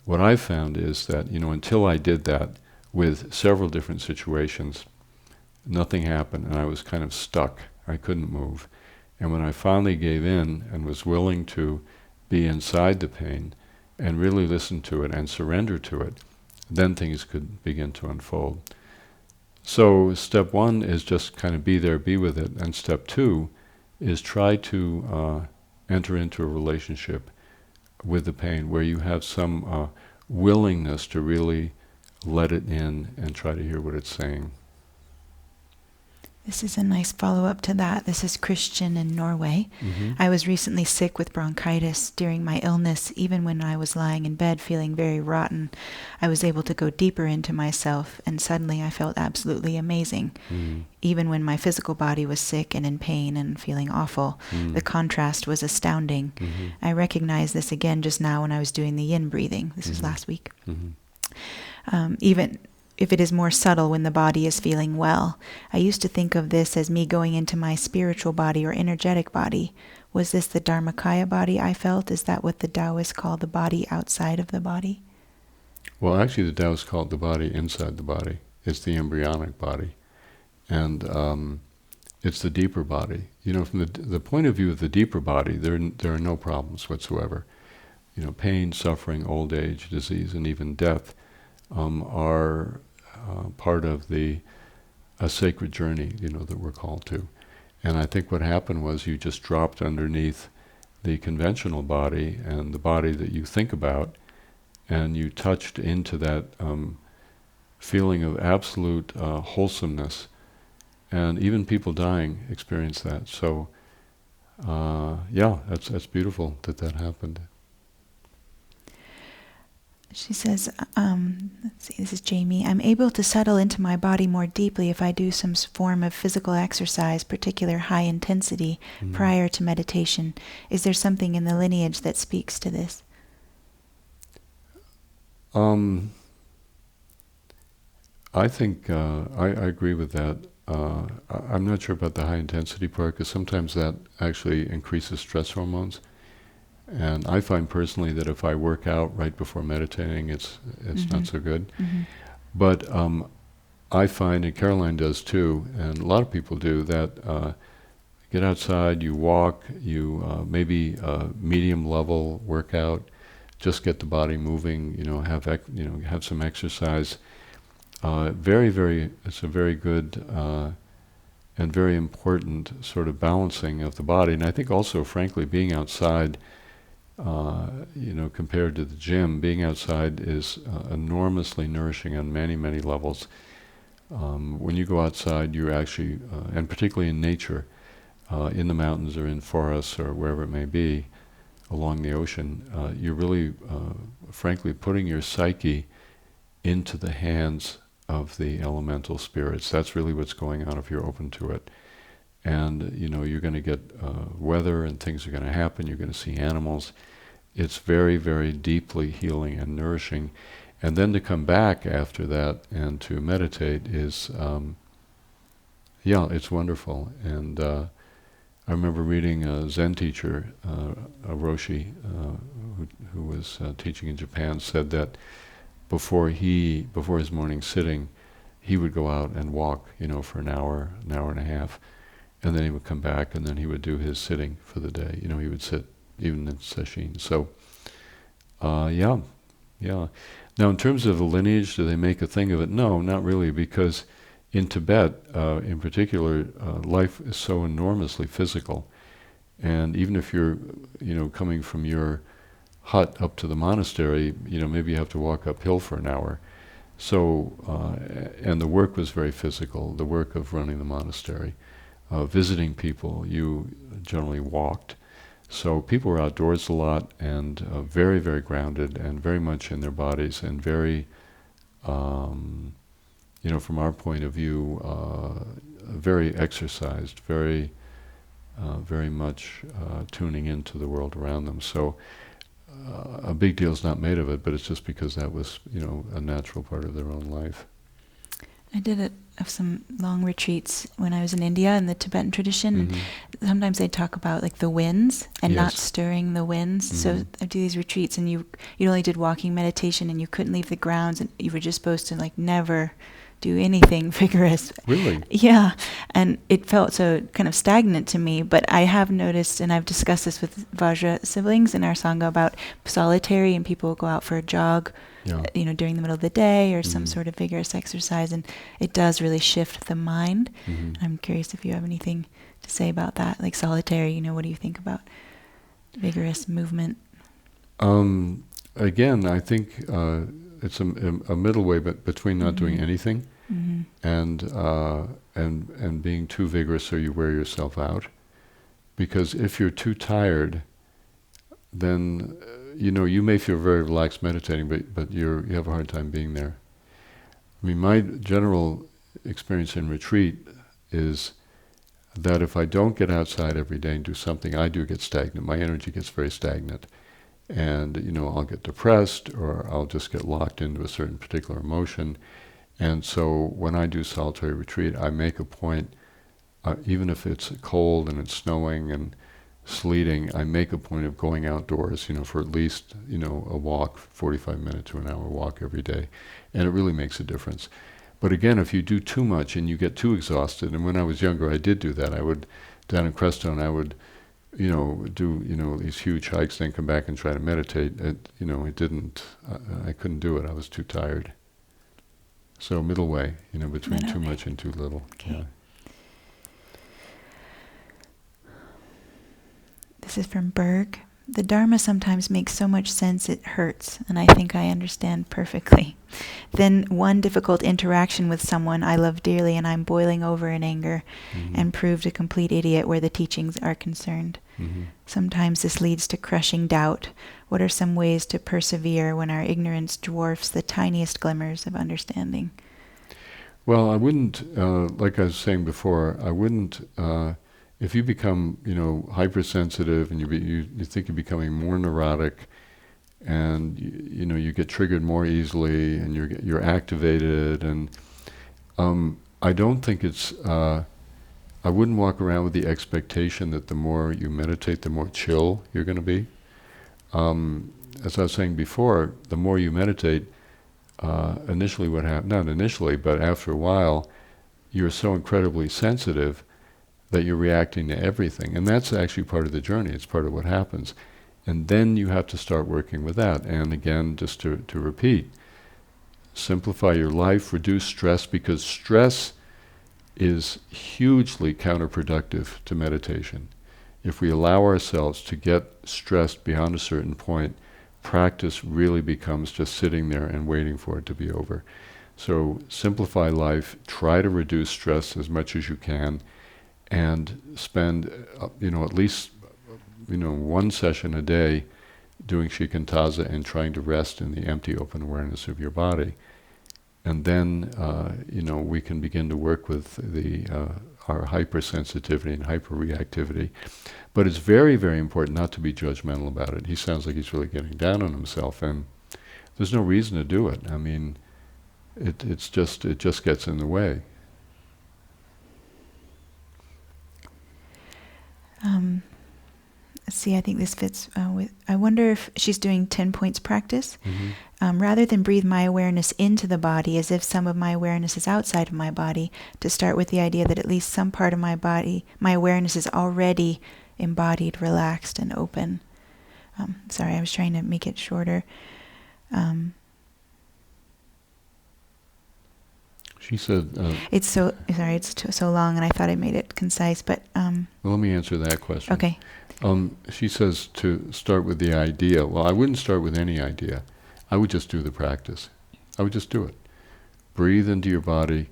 What I've found is that, until I did that with several different situations, nothing happened, and I was kind of stuck. I couldn't move. And when I finally gave in and was willing to be inside the pain and really listen to it and surrender to it, then things could begin to unfold. So step one is just kind of be there, be with it. And step two is try to enter into a relationship with the pain where you have some willingness to really let it in and try to hear what it's saying. This is a nice follow-up to that. This is Christian in Norway. Mm-hmm. I was recently sick with bronchitis during my illness. Even when I was lying in bed feeling very rotten, I was able to go deeper into myself, and suddenly I felt absolutely amazing. Mm-hmm. Even when my physical body was sick and in pain and feeling awful, the contrast was astounding. Mm-hmm. I recognized this again just now when I was doing the yin breathing. This was last week. Even if it is more subtle when the body is feeling well. I used to think of this as me going into my spiritual body or energetic body. Was this the Dharmakaya body I felt? Is that what the Taoists call the body outside of the body? Well, actually the Taoists call it the body inside the body. It's the embryonic body. And it's the deeper body. From the point of view of the deeper body, there are no problems whatsoever. Pain, suffering, old age, disease, and even death are part of a sacred journey, that we're called to. And I think what happened was you just dropped underneath the conventional body and the body that you think about, and you touched into that feeling of absolute wholesomeness. And even people dying experience that. So, that's beautiful that happened. She says, let's see, this is Jamie. I'm able to settle into my body more deeply if I do some form of physical exercise, particular high intensity, prior to meditation. Is there something in the lineage that speaks to this? I think I agree with that. I'm not sure about the high intensity part, because sometimes that actually increases stress hormones. And I find personally that if I work out right before meditating, it's not so good. Mm-hmm. But I find, and Caroline does too, and a lot of people do, that get outside, you walk, you maybe medium level workout, just get the body moving, have some exercise. It's a very good and very important sort of balancing of the body. And I think also, frankly, being outside, compared to the gym, being outside is enormously nourishing on many, many levels. When you go outside, you're actually, and particularly in nature, in the mountains or in forests or wherever it may be, along the ocean, you're really, frankly, putting your psyche into the hands of the elemental spirits. That's really what's going on if you're open to it. And, you're going to get weather and things are going to happen. You're going to see animals. It's very, very deeply healing and nourishing. And then to come back after that and to meditate is, it's wonderful. And I remember reading a Zen teacher, a Roshi, who was teaching in Japan, said that before his morning sitting, he would go out and walk, for an hour and a half, and then he would come back, and then he would do his sitting for the day. He would sit even in sesshin. So, yeah. Now, in terms of the lineage, do they make a thing of it? No, not really, because in Tibet, in particular, life is so enormously physical, and even if you're, coming from your hut up to the monastery, maybe you have to walk uphill for an hour. So, and the work was very physical, the work of running the monastery. Visiting people, you generally walked. So people were outdoors a lot and very, very grounded and very much in their bodies and very, from our point of view, very exercised, very much tuning into the world around them. So a big deal's not made of it, but it's just because that was, a natural part of their own life. I did some long retreats when I was in India in the Tibetan tradition. Mm-hmm. Sometimes they talk about like the winds and Yes. not stirring the winds. Mm-hmm. So I do these retreats, and you only did walking meditation, and you couldn't leave the grounds, and you were just supposed to like never do anything vigorous. Really? Yeah, and it felt so kind of stagnant to me, but I have noticed, and I've discussed this with Vajra siblings in our Sangha about solitary, and people go out for a jog, Yeah. during the middle of the day or some Mhm. sort of vigorous exercise, and it does really shift the mind. Mm-hmm. I'm curious if you have anything to say about that, like solitary, what do you think about vigorous movement? Again, I think it's a middle way, but between not doing Mhm. anything Mm-hmm. and being too vigorous, so you wear yourself out. Because if you're too tired, then you may feel very relaxed meditating, but you have a hard time being there. I mean, my general experience in retreat is that if I don't get outside every day and do something, I do get stagnant. My energy gets very stagnant. And, I'll get depressed, or I'll just get locked into a certain particular emotion. And so when I do solitary retreat, I make a point, even if it's cold and it's snowing and sleeting, I make a point of going outdoors, for at least, a walk, 45 minutes to an hour walk every day. And it really makes a difference. But again, if you do too much and you get too exhausted, and when I was younger, I did do that. I would, down in Crestone, I would, do, these huge hikes, then come back and try to meditate. I couldn't do it. I was too tired. So middle way, between Middle too way. much and too little. Okay. Yeah. This is from Berg. The Dharma sometimes makes so much sense it hurts, and I think I understand perfectly. Then one difficult interaction with someone I love dearly, and I'm boiling over in anger, Mm-hmm. and proved a complete idiot where the teachings are concerned. Mm-hmm. Sometimes this leads to crushing doubt. What are some ways to persevere when our ignorance dwarfs the tiniest glimmers of understanding? Well, I wouldn't, like I was saying before, I wouldn't, if you become, hypersensitive and you think you're becoming more neurotic, and you get triggered more easily, and you're activated, and I don't think it's. I wouldn't walk around with the expectation that the more you meditate, the more chill you're going to be. As I was saying before, the more you meditate, initially what happened, not initially, but after a while, you're so incredibly sensitive that you're reacting to everything. And that's actually part of the journey. It's part of what happens. And then you have to start working with that. And again, just to repeat, simplify your life, reduce stress, because stress is hugely counterproductive to meditation. If we allow ourselves to get stressed beyond a certain point, practice really becomes just sitting there and waiting for it to be over. So simplify life, try to reduce stress as much as you can, and spend, at least, one session a day doing shikantaza and trying to rest in the empty, open awareness of your body. And then, we can begin to work with our hypersensitivity and hyperreactivity. But it's very, very important not to be judgmental about it. He sounds like he's really getting down on himself, and there's no reason to do it. I mean, it just gets in the way. See, I think this fits with, I wonder if she's doing 10 points practice. Mm-hmm. Rather than breathe my awareness into the body as if some of my awareness is outside of my body, to start with the idea that at least some part of my body, my awareness is already embodied, relaxed, and open. Sorry, I was trying to make it shorter. She said... it's so long, and I thought I made it concise, but... well, let me answer that question. Okay. She says to start with the idea. Well, I wouldn't start with any idea. I would just do the practice. I would just do it. Breathe into your body.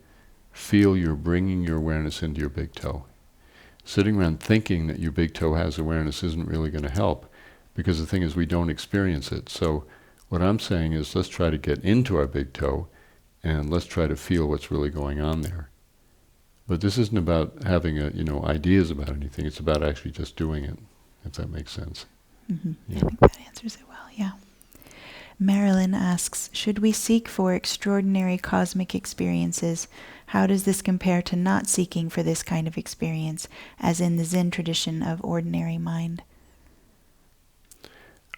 Feel you're bringing your awareness into your big toe. Sitting around thinking that your big toe has awareness isn't really going to help, because the thing is we don't experience it. So what I'm saying is, let's try to get into our big toe and let's try to feel what's really going on there. But this isn't about having ideas about anything. It's about actually just doing it, if that makes sense. Mm-hmm. Yeah. I think that answers it well, yeah. Marilyn asks, should we seek for extraordinary cosmic experiences? How does this compare to not seeking for this kind of experience, as in the Zen tradition of ordinary mind?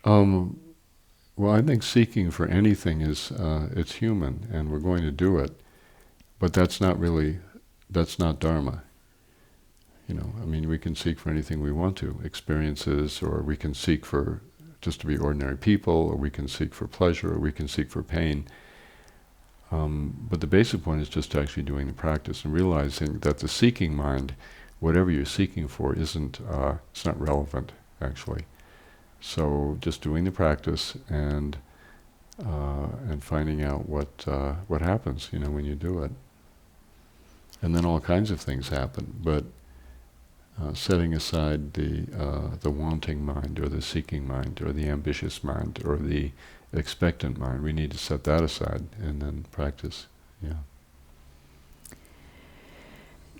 Well, I think seeking for anything is, it's human, and we're going to do it. But that's not Dharma. We can seek for anything we want to, experiences, or we can seek for just to be ordinary people, or we can seek for pleasure, or we can seek for pain. But the basic point is just actually doing the practice and realizing that the seeking mind, whatever you're seeking for, it's not relevant, actually. So just doing the practice and finding out what happens, when you do it. And then all kinds of things happen, but setting aside the wanting mind, or the seeking mind, or the ambitious mind, or the expectant mind, we need to set that aside and then practice. Yeah.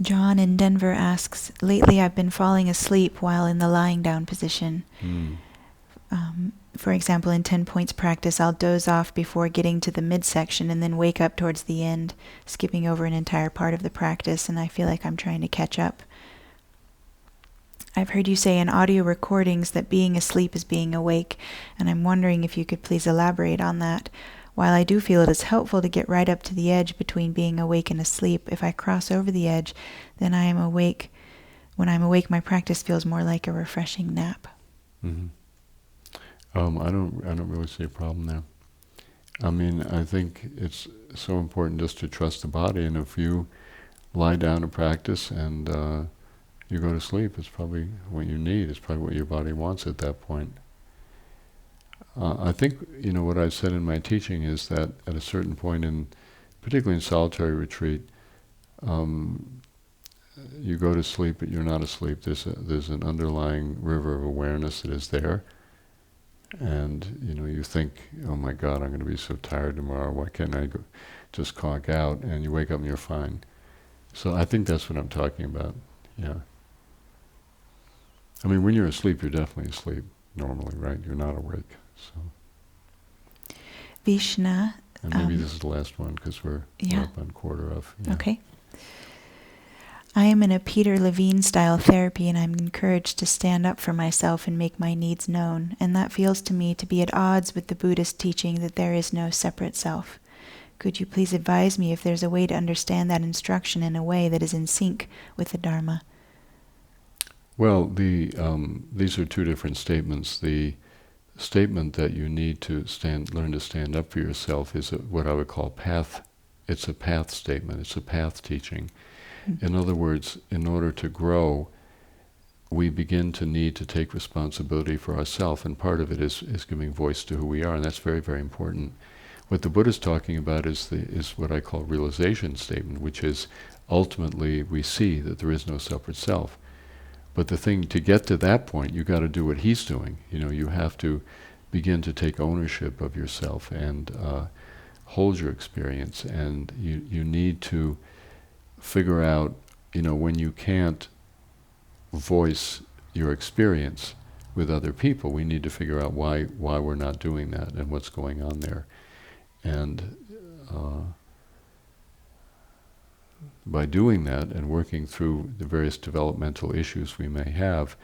John in Denver asks, lately I've been falling asleep while in the lying down position. For example, in 10 points practice, I'll doze off before getting to the midsection and then wake up towards the end, skipping over an entire part of the practice, and I feel like I'm trying to catch up. I've heard you say in audio recordings that being asleep is being awake, and I'm wondering if you could please elaborate on that. While I do feel it is helpful to get right up to the edge between being awake and asleep, if I cross over the edge, then I am awake. When I'm awake, my practice feels more like a refreshing nap. Mm-hmm. I don't really see a problem there. I think it's so important just to trust the body, and if you lie down to practice and you go to sleep, it's probably what you need. It's probably what your body wants at that point. I think, what I've said in my teaching is that at a certain point, particularly in solitary retreat, you go to sleep, but you're not asleep. There's an underlying river of awareness that is there. And, you think, oh my God, I'm going to be so tired tomorrow. Why can't I just clock out? And you wake up and you're fine. So I think that's what I'm talking about. Yeah. When you're asleep, you're definitely asleep normally, right? You're not awake. So. Vishna. And maybe this is the last one because we're up on quarter of. Yeah. Okay. I am in a Peter Levine style therapy, and I'm encouraged to stand up for myself and make my needs known, and that feels to me to be at odds with the Buddhist teaching that there is no separate self. Could you please advise me if there's a way to understand that instruction in a way that is in sync with the Dharma? Well, these are two different statements. The statement that you need to learn to stand up for yourself is what I would call path. It's a path statement. It's a path teaching. In other words, in order to grow, we begin to need to take responsibility for ourselves, and part of it is giving voice to who we are, and that's very, very important. What the Buddha's talking about is what I call realization statement, which is ultimately we see that there is no separate self. But the thing, to get to that point, you got to do what he's doing. You have to begin to take ownership of yourself and hold your experience, and you need to figure out, when you can't voice your experience with other people, we need to figure out why we're not doing that and what's going on there. And by doing that and working through the various developmental issues we may have,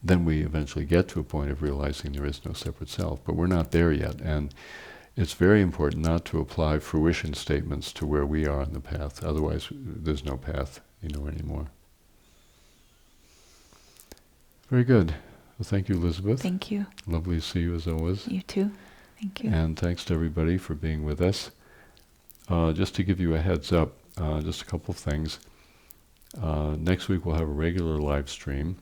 then we eventually get to a point of realizing there is no separate self. But we're not there yet, and it's very important not to apply fruition statements to where we are on the path. Otherwise, there's no path, anymore. Very good. Well, thank you, Elizabeth. Thank you. Lovely to see you as always. You too. Thank you. And thanks to everybody for being with us. Just to give you a heads up, just a couple of things. Next week we'll have a regular live stream.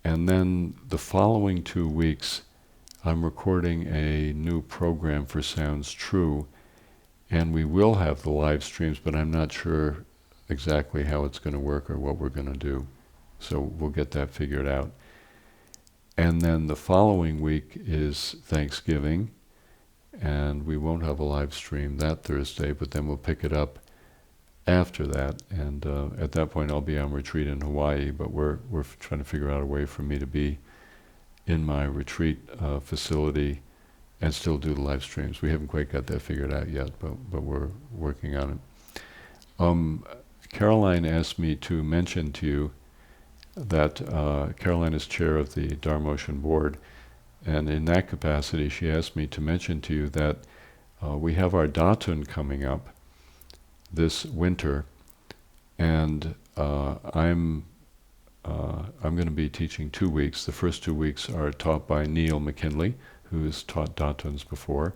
And then the following 2 weeks, I'm recording a new program for Sounds True. And we will have the live streams, but I'm not sure exactly how it's going to work or what we're going to do. So we'll get that figured out. And then the following week is Thanksgiving, and we won't have a live stream that Thursday, but then we'll pick it up after that. And at that point I'll be on retreat in Hawaii, but we're trying to figure out a way for me to be in my retreat facility and still do the live streams. We haven't quite got that figured out yet, but we're working on it. Caroline asked me to mention to you that Caroline is chair of the Dharma Ocean Board, and in that capacity she asked me to mention to you that we have our Datun coming up this winter, and I'm going to be teaching 2 weeks. The first 2 weeks are taught by Neil McKinley, who has taught Datuns before,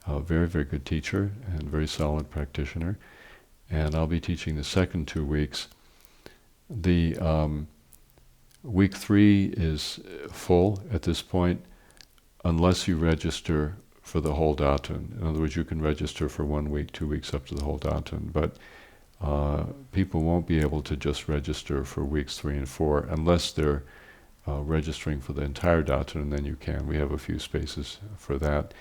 a very, very good teacher and very solid practitioner, and I'll be teaching the second 2 weeks. The week 3 is full at this point, unless you register for the whole Datun. In other words, you can register for 1 week, 2 weeks, up to the whole Datun, but people won't be able to just register for weeks 3 and 4 unless they're registering for the entire Datun, and then you can. We have a few spaces for that.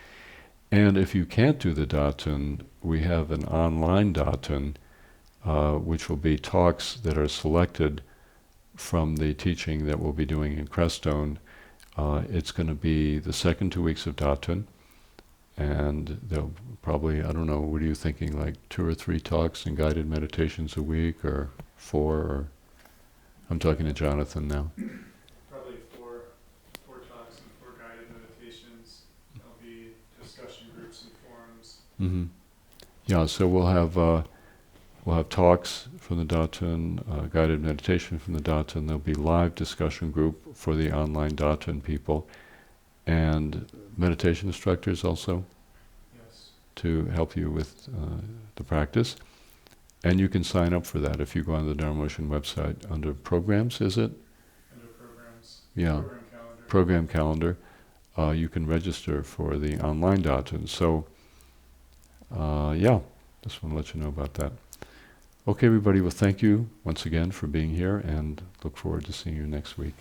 And if you can't do the Datun, we have an online Datun, which will be talks that are selected from the teaching that we'll be doing in Crestone. It's going to be the second 2 weeks of Datun, and there'll probably, I don't know, what are you thinking, like 2 or 3 talks and guided meditations a week, or 4, or I'm talking to Jonathan now. Probably four talks and 4 guided meditations. There'll be discussion groups and forums. Mm-hmm. Yeah, so we'll have talks from the Datun, guided meditation from the Datun. There'll be live discussion group for the online Datun people, and meditation instructors also. Yes. To help you with the practice. And you can sign up for that if you go on the Dharma Ocean website under programs, is it? Under programs. Yeah. Program calendar. You can register for the online Datun. So, just want to let you know about that. Okay, everybody, well, thank you once again for being here, and look forward to seeing you next week.